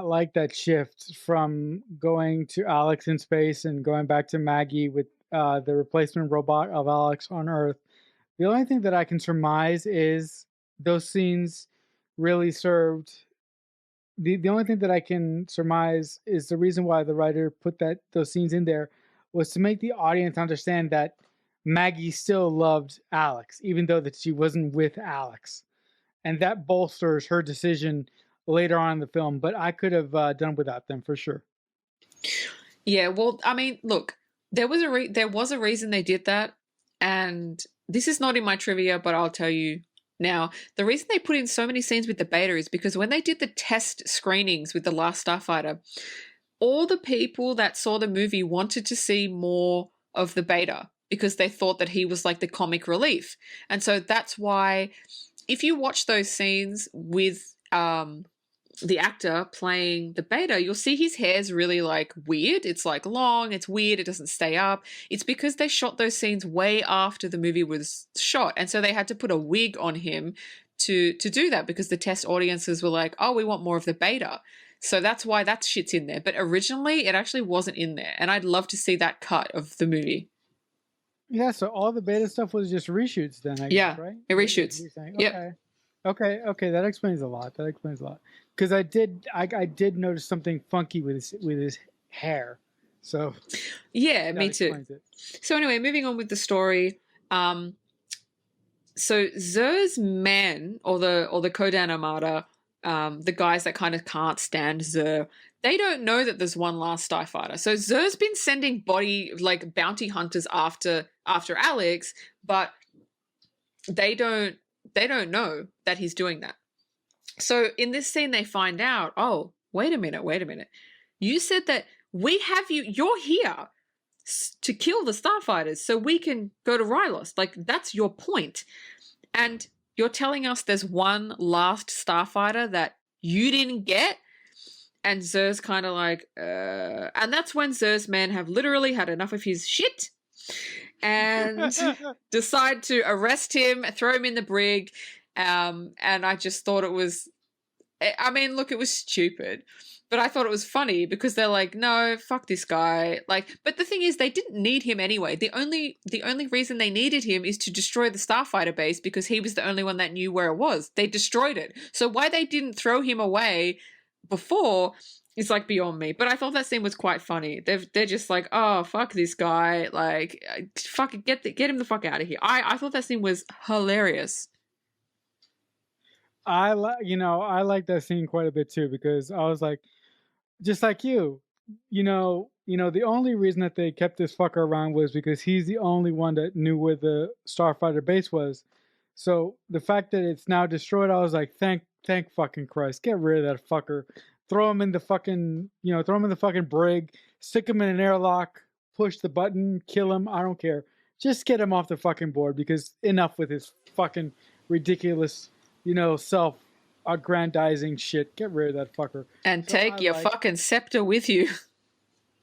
like that shift from going to Alex in space and going back to Maggie with the replacement robot of Alex on Earth. The only thing that I can surmise is those scenes really served. The only thing that I can surmise is the reason why the writer put those scenes in there was to make the audience understand that Maggie still loved Alex, even though that she wasn't with Alex, and that bolsters her decision later on in the film. But I could have done without them for sure. Yeah, well, I mean, look, there was a reason they did that, and this is not in my trivia, but I'll tell you now. The reason they put in so many scenes with the beta is because when they did the test screenings with The Last Starfighter, all the people that saw the movie wanted to see more of the beta because they thought that he was like the comic relief. And so that's why if you watch those scenes with the actor playing the beta, you'll see his hair's really like weird. It's like long, it's weird, it doesn't stay up. It's because they shot those scenes way after the movie was shot. And so they had to put a wig on him to do that because the test audiences were like, "Oh, we want more of the beta." So that's why that shit's in there. But originally it actually wasn't in there. And I'd love to see that cut of the movie. Yeah, so all the beta stuff was just reshoots then, I guess, Yeah, right? it reshoots. Yep. Okay. Okay, that explains a lot. Because I did notice something funky with his hair. So yeah, that me too. explains it. So anyway, moving on with the story. So Zer's men, or the Kodan Armada, the guys that kind of can't stand Zer, they don't know that there's one last Starfighter. So Zer's been sending bounty hunters after Alex, but they don't know that he's doing that. So in this scene, they find out, "Oh, wait a minute. You said that you're here to kill the Starfighters so we can go to Rylos. Like, that's your point. And you're telling us there's one last Starfighter that you didn't get?" And Zer's kind of like, And that's when Zer's men have literally had enough of his shit and decide to arrest him, throw him in the brig. And I just thought it was, I mean, look, it was stupid, but I thought it was funny because they're like, "No, fuck this guy." Like, but the thing is, they didn't need him anyway. The only reason they needed him is to destroy the Starfighter base because he was the only one that knew where it was. They destroyed it. So why they didn't throw him away before is like beyond me. But I thought that scene was quite funny. They're just like, "Oh, fuck this guy. Like, fuck, get him the fuck out of here." I thought that scene was hilarious. I like that scene quite a bit too because I was like, just like the only reason that they kept this fucker around was because he's the only one that knew where the Starfighter base was. So the fact that it's now destroyed, I was like, thank fucking Christ, get rid of that fucker. Throw him in the fucking brig, stick him in an airlock, push the button, kill him. I don't care. Just get him off the fucking board, because enough with his fucking ridiculous, self-aggrandizing shit. Get rid of that fucker. And So take your fucking scepter with you.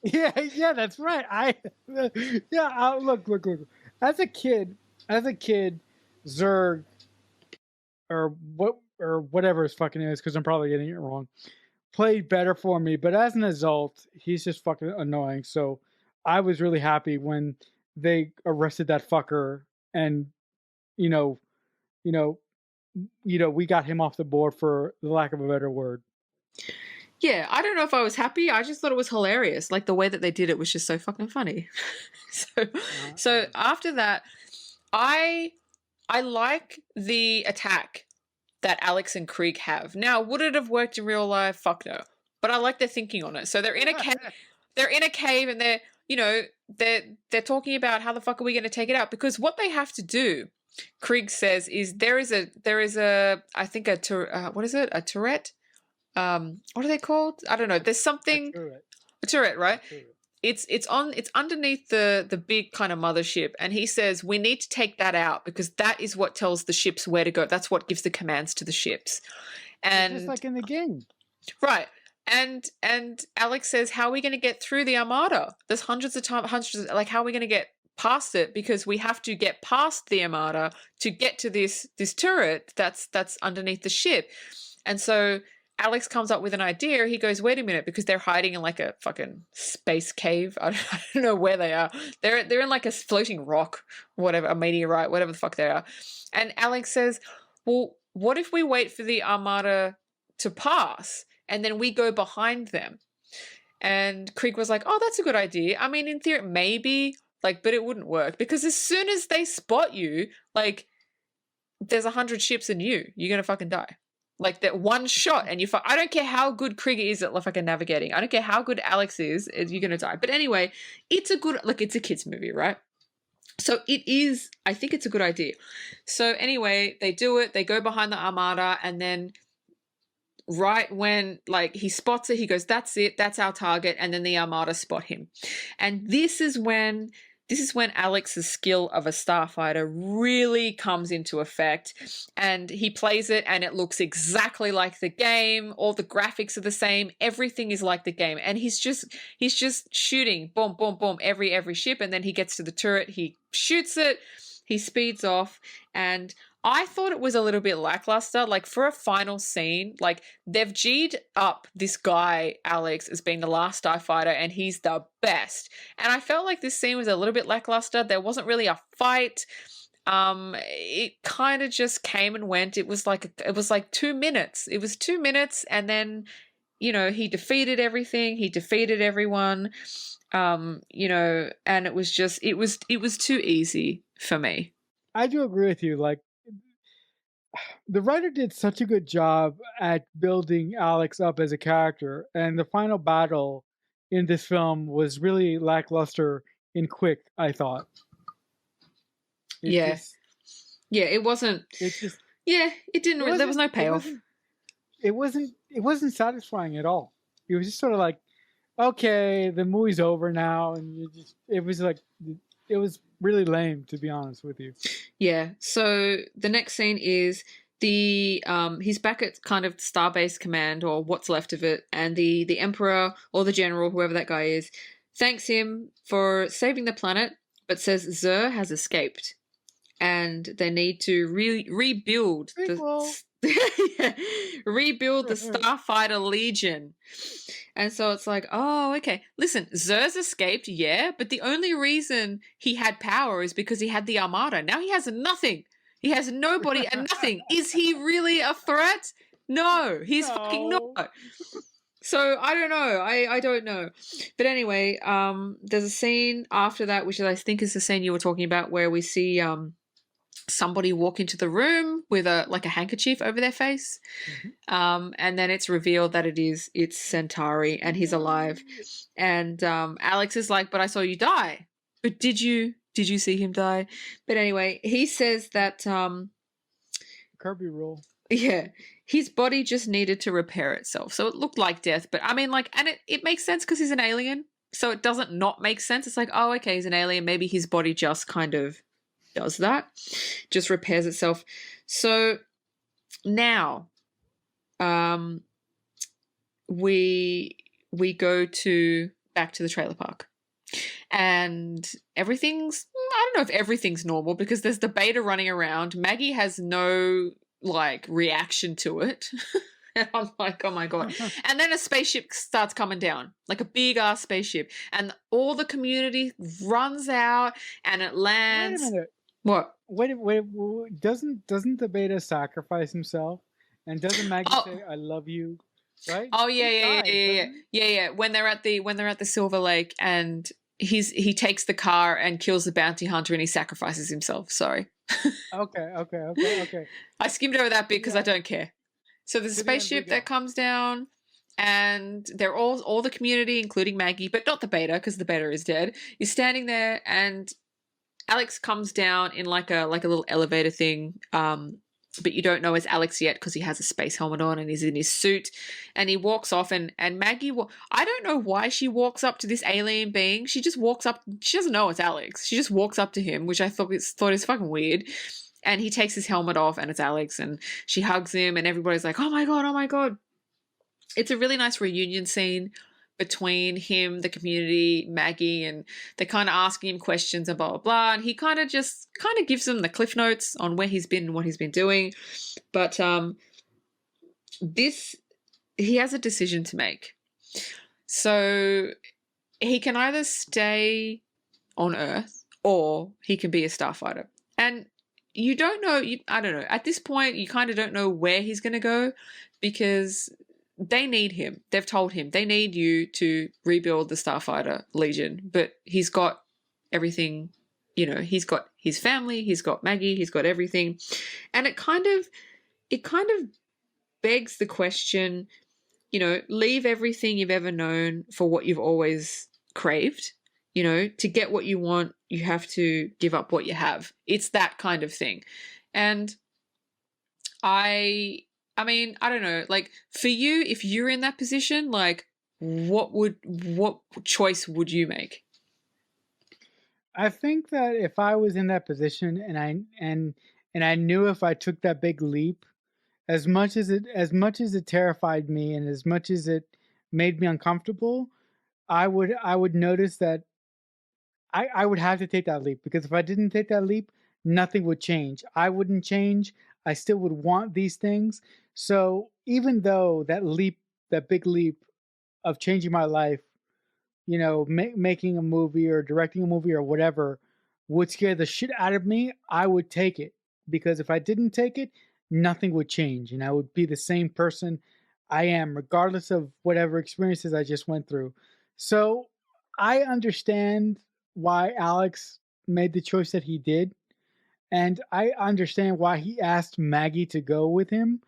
Yeah, that's right. Look. As a kid, Zerg, or whatever his fucking is, because I'm probably getting it wrong, played better for me. But as an adult, he's just fucking annoying. So I was really happy when they arrested that fucker, and you know, you know, we got him off the board, for the lack of a better word. Yeah, I don't know if I was happy. I just thought it was hilarious. Like the way that they did it was just so fucking funny. so after that, I like the attack that Alex and Krieg have. Now, would it have worked in real life? Fuck no. But I like their thinking on it. So they're in a cave. They're in a cave, and they're talking about how the fuck are we going to take it out? Because what they have to do, Krieg says, is there is a I think what is it? A turret? What are they called? I don't know. There's something. A turret, right? It's underneath the big kind of mothership, and he says we need to take that out because that is what tells the ships where to go. That's what gives the commands to the ships. And just like in the game. Right. And Alex says, how are we going to get through the armada? There's hundreds, like, how are we going to get past it? Because we have to get past the armada to get to this turret that's underneath the ship. And so Alex comes up with an idea. He goes, wait a minute, because they're hiding in like a fucking space cave. I don't know where they are. They're in like a floating rock, whatever, a meteorite, whatever the fuck they are. And Alex says, well, what if we wait for the armada to pass and then we go behind them? And Krieg was like, oh, that's a good idea. I mean, in theory, maybe, like, but it wouldn't work because as soon as they spot you, like, there's 100 ships in you. You're going to fucking die. Like that one shot, and I don't care how good Krieger is at fucking navigating. I don't care how good Alex is, you're gonna die. But anyway, it's it's a kids movie, right? So it is. I think it's a good idea. So anyway, they do it. They go behind the armada, and then right when like he spots it, he goes, "That's it. That's our target." And then the armada spot him, and this is when Alex's skill of a starfighter really comes into effect, and he plays it and it looks exactly like the game. All the graphics are the same. Everything is like the game. And he's just shooting boom, boom, boom, every ship. And then he gets to the turret. He shoots it. He speeds off. And I thought it was a little bit lackluster. Like for a final scene, like they've G'd up this guy, Alex, as being the last starfighter, and he's the best. And I felt like this scene was a little bit lackluster. There wasn't really a fight. It kind of just came and went. It was like 2 minutes. It was 2 minutes, and then, he defeated everything. He defeated everyone. And it was just, it was too easy for me. I do agree with you. Like, the writer did such a good job at building Alex up as a character, and the final battle in this film was really lackluster and quick, I thought. It wasn't. It's just. Yeah, it didn't. There was no payoff. It wasn't satisfying at all. It was just sort of like, okay, the movie's over now, and it was really lame, to be honest with you. Yeah. So the next scene is he's back at kind of Starbase Command, or what's left of it, and the Emperor or the General, whoever that guy is, thanks him for saving the planet, but says Xur has escaped, and they need to rebuild rebuild the Starfighter Legion. And so it's like, oh, okay. Listen, Xur's escaped, yeah, but the only reason he had power is because he had the Armada. Now he has nothing. He has nobody and nothing. Is he really a threat? No, he's fucking not. So I don't know. I don't know. But anyway, there's a scene after that, which I think is the scene you were talking about, where we see somebody walk into the room with a handkerchief over their face. Mm-hmm. And then it's revealed that it's Centauri, and he's alive. And Alex is like, but I saw you die. But did you see him die? But anyway, he says that Kirby rule. Yeah, his body just needed to repair itself. So it looked like death, but I mean, like, and it makes sense because he's an alien. So it doesn't not make sense. It's like, oh, okay, he's an alien. Maybe his body just kind of does that, just repairs itself. So now, we go to back to the trailer park, and everything's, I don't know if everything's normal because there's the beta running around. Maggie has no like reaction to it. And I'm like, oh my God. And then a spaceship starts coming down, like a big ass spaceship, and all the community runs out and it lands. Wait a minute. What? Wait, doesn't the beta sacrifice himself? And doesn't Maggie Oh. say, "I love you"? Right? Oh He yeah. dies, Yeah. When they're at the Silver Lake, and he takes the car and kills the bounty hunter, and he sacrifices himself. Sorry. Okay. I skimmed over that bit because I Yeah. don't care. So there's a To the end, spaceship we go. that comes down, and they're all the community, including Maggie, but not the beta because the beta is dead, is standing there, and Alex comes down in like a little elevator thing. But you don't know it's Alex yet because he has a space helmet on and he's in his suit, and he walks off, and Maggie, I don't know why she walks up to this alien being. She just walks up. She doesn't know it's Alex. She just walks up to him, which I thought is fucking weird. And he takes his helmet off, and it's Alex, and she hugs him, and everybody's like, oh my God, oh my God. It's a really nice reunion scene between him, the community, Maggie, and they're kind of asking him questions and blah, blah, blah. And he kind of gives them the cliff notes on where he's been and what he's been doing. But he has a decision to make. So he can either stay on Earth or he can be a starfighter. And you don't know, I don't know. At this point, you kind of don't know where he's going to go because they need him. They've told him they need you to rebuild the Starfighter Legion, but he's got everything, he's got his family, he's got Maggie, he's got everything. And it kind of begs the question, leave everything you've ever known for what you've always craved. To get what you want, you have to give up what you have. It's that kind of thing. And I mean, I don't know, like for you, if you're in that position, like what choice would you make? I think that if I was in that position and I knew if I took that big leap, as much as it terrified me and as much as it made me uncomfortable, I would notice that I would have to take that leap, because if I didn't take that leap, nothing would change. I wouldn't change. I still would want these things. So even though that big leap of changing my life, making a movie or directing a movie or whatever, would scare the shit out of me, I would take it. Because if I didn't take it, nothing would change. And I would be the same person I am, regardless of whatever experiences I just went through. So I understand why Alex made the choice that he did. And I understand why he asked Maggie to go with him.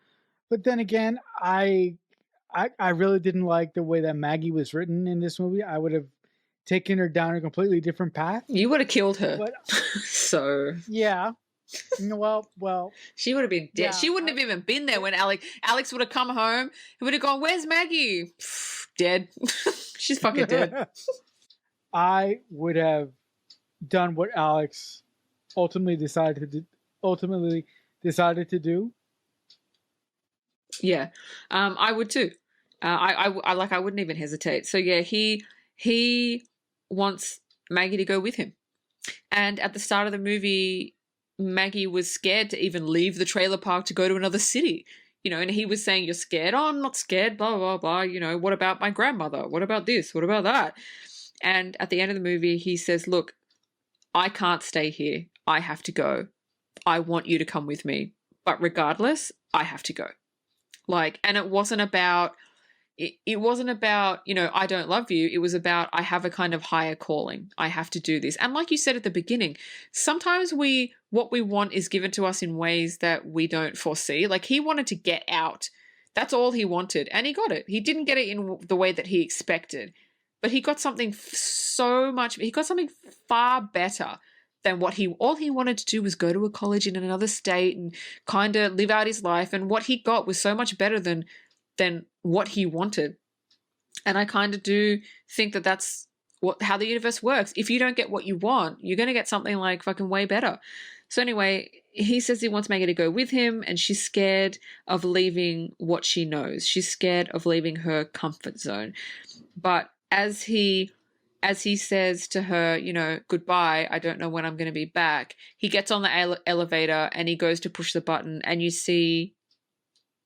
But then again, I really didn't like the way that Maggie was written in this movie. I would have taken her down a completely different path. You would have killed her. But so yeah, well, she would have been dead. Yeah, she wouldn't have even been there when Alex would have come home. He would have gone, "Where's Maggie?" Dead. She's fucking dead. I would have done what Alex ultimately decided to do. Yeah, I would too. I wouldn't even hesitate. So yeah, he wants Maggie to go with him. And at the start of the movie, Maggie was scared to even leave the trailer park to go to another city. And he was saying, "You're scared?" "Oh, I'm not scared, blah, blah, blah. What about my grandmother? What about this? What about that?" And at the end of the movie, he says, "Look, I can't stay here. I have to go. I want you to come with me. But regardless, I have to go." And it wasn't about, I don't love you. It was about, I have a kind of higher calling. I have to do this. And like you said at the beginning, sometimes what we want is given to us in ways that we don't foresee. Like he wanted to get out. That's all he wanted. And he got it. He didn't get it in the way that he expected, but he got something far better than all he wanted to do was go to a college in another state and kind of live out his life. And what he got was so much better than what he wanted. And I kind of do think that that's how the universe works. If you don't get what you want, you're going to get something like fucking way better. So anyway, he says he wants Maggie to go with him, and she's scared of leaving what she knows. She's scared of leaving her comfort zone. But as he says to her, you know, goodbye, I don't know when I'm going to be back, he gets on the elevator and he goes to push the button, and you see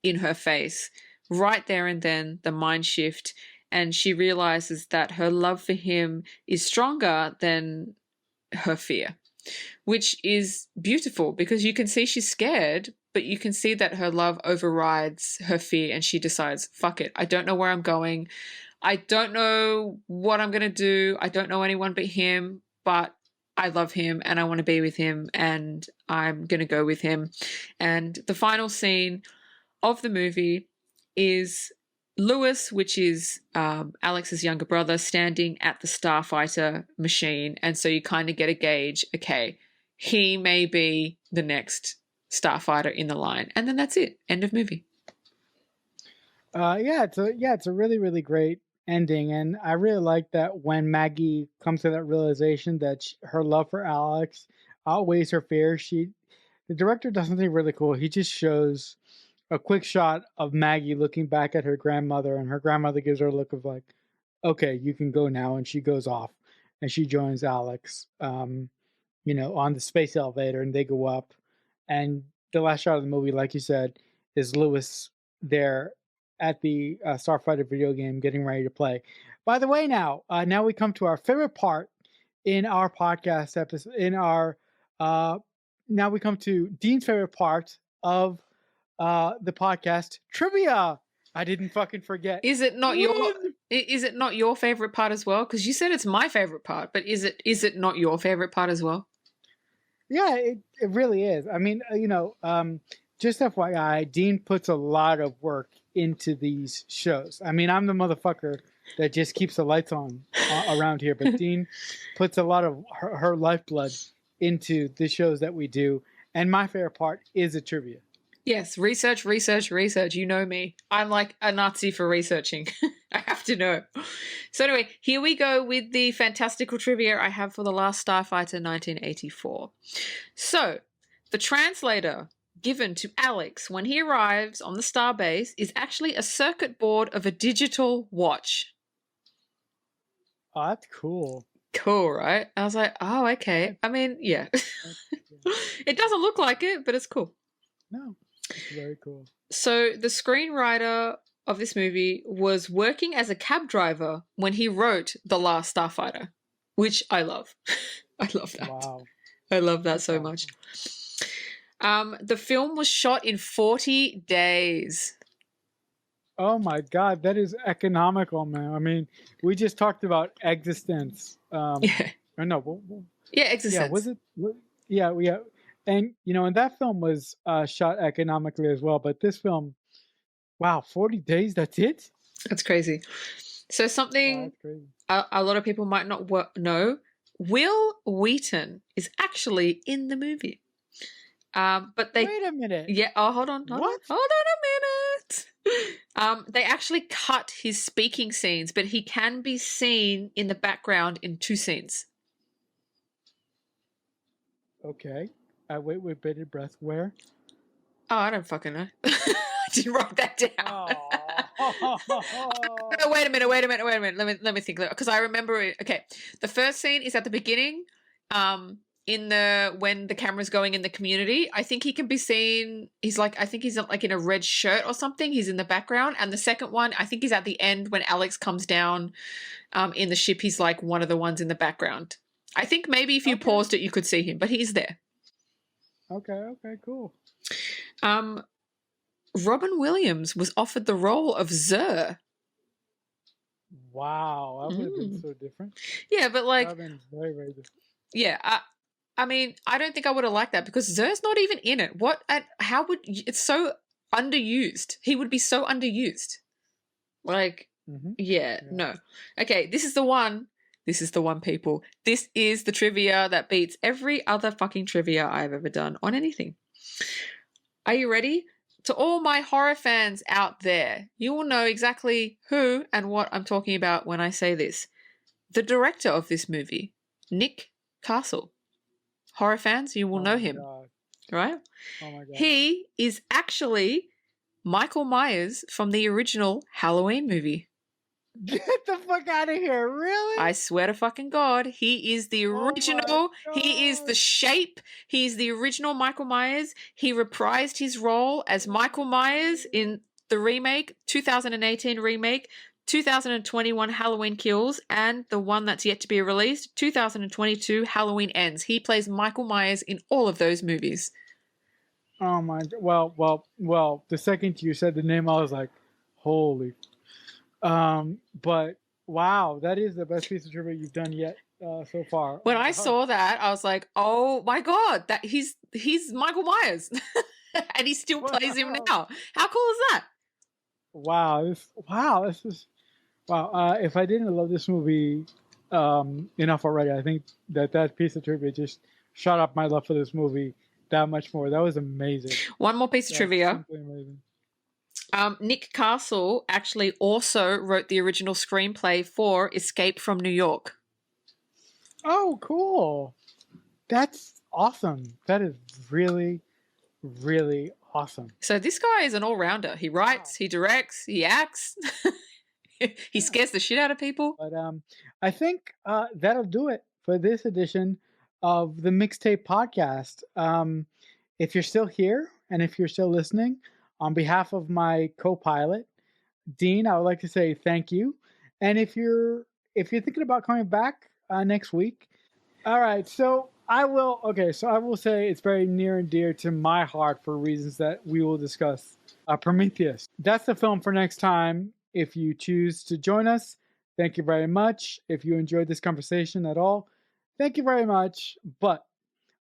in her face right there and then the mind shift, and she realizes that her love for him is stronger than her fear, which is beautiful because you can see she's scared, but you can see that her love overrides her fear, and she decides, fuck it, I don't know where I'm going. I don't know what I'm going to do. I don't know anyone but him, but I love him and I want to be with him, and I'm going to go with him. And the final scene of the movie is Lewis, which is Alex's younger brother, standing at the Starfighter machine. And so you kind of get a gauge, okay, he may be the next Starfighter in the line. And then that's it. End of movie. It's a really, really great ending, and I really like that when Maggie comes to that realization that her love for Alex outweighs her fear. The director does something really cool. He just shows a quick shot of Maggie looking back at her grandmother, and her grandmother gives her a look of like, okay, you can go now, and she goes off and she joins Alex, on the space elevator, and they go up, and the last shot of the movie, like you said, is Lewis there at the Starfighter video game getting ready to play. By the way, now we come to our favorite part in our podcast episode. Now we come to Dean's favorite part of the podcast, trivia. I didn't fucking forget. Is it not your favorite part as well? Because you said it's my favorite part, but is it not your favorite part as well? Yeah, it really is. I mean, just FYI, Dean puts a lot of work into these shows. I mean, I'm the motherfucker that just keeps the lights on around here, but Dean puts a lot of her lifeblood into the shows that we do. And my favorite part is the trivia. Yes, research. You know me. I'm like a Nazi for researching. I have to know. So anyway, here we go with the fantastical trivia I have for The Last Starfighter 1984. So, the translator given to Alex when he arrives on the starbase is actually a circuit board of a digital watch. Oh, that's cool. Cool, right? I was like, oh, okay. I mean, yeah. It doesn't look like it, but it's cool. No, it's very cool. So the screenwriter of this movie was working as a cab driver when he wrote The Last Starfighter, which I love. I love that. Wow. I love that so much. The film was shot in 40 days. Oh my God, that is economical, man. I mean, we just talked about Existence. Yeah. Or no, Yeah, Existence. Yeah, was it? Yeah. And, and that film was shot economically as well. But this film, wow, 40 days, that's it? That's crazy. So something a lot of people might not know, Will Wheaton is actually in the movie. But they wait a minute. Yeah. Oh, hold on a minute. They actually cut his speaking scenes, but he can be seen in the background in 2 scenes. Okay. Wait with bated breath. Where? Oh, I don't fucking know. I didn't write that down. No, wait a minute. Let me think. Because I remember it. Okay, the first scene is at the beginning. When the camera's going in the community, I think he can be seen. I think he's like in a red shirt or something. He's in the background. And the second one, I think he's at the end when Alex comes down, in the ship. He's like one of the ones in the background. I think maybe if you paused it, you could see him, but he's there. Okay, cool. Robin Williams was offered the role of Xur. Wow, that would have been so different. Yeah, but like, that would have been very, very different. Yeah, I mean, I don't think I would have liked that because Xur's not even in it. It's so underused. He would be so underused. Like, yeah, no. Okay, this is the one, people. This is the trivia that beats every other fucking trivia I've ever done on anything. Are you ready? To all my horror fans out there, you will know exactly who and what I'm talking about when I say this. the director of this movie, Nick Castle. Horror fans, you will know him, God. right? Oh my God. He is actually Michael Myers from the original Halloween movie. Get the fuck out of here. Really? I swear to fucking God, he is the original. He is the God. shape. He's the original Michael Myers. He reprised his role as Michael Myers in the remake, 2018 remake, 2021 Halloween Kills, and the one that's yet to be released, 2022 Halloween Ends. He plays Michael Myers in all of those movies. Oh my God. Well, the second you said the name, I was like, holy. But wow, that is the best piece of trivia you've done yet so far. When Oh my I God. saw that, I was like, "Oh my God, that he's Michael Myers." And he still plays him Wow. now. How cool is that? Wow, this is wow. If I didn't love this movie enough already, I think that piece of trivia just shot up my love for this movie that much more. That was amazing. One more piece of That's trivia. simply amazing. Nick Castle actually also wrote the original screenplay for Escape from New York. Oh, cool. That's awesome. That is really, really awesome. So this guy is an all-rounder. He writes, he directs, he acts. He scares the shit out of people. But I think that'll do it for this edition of the Mixtape Podcast. If you're still here and if you're still listening, on behalf of my co-pilot, Dean, I would like to say thank you. And if you're thinking about coming back next week, all right. So I will. Okay. So I will say it's very near and dear to my heart for reasons that we will discuss. Prometheus. That's the film for next time. If you choose to join us, thank you very much. If you enjoyed this conversation at all, thank you very much. But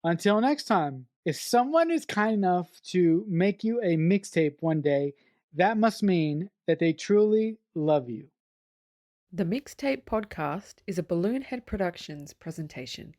until next time, if someone is kind enough to make you a mixtape one day, that must mean that they truly love you. The Mixtape Podcast is a Balloonhead Productions presentation.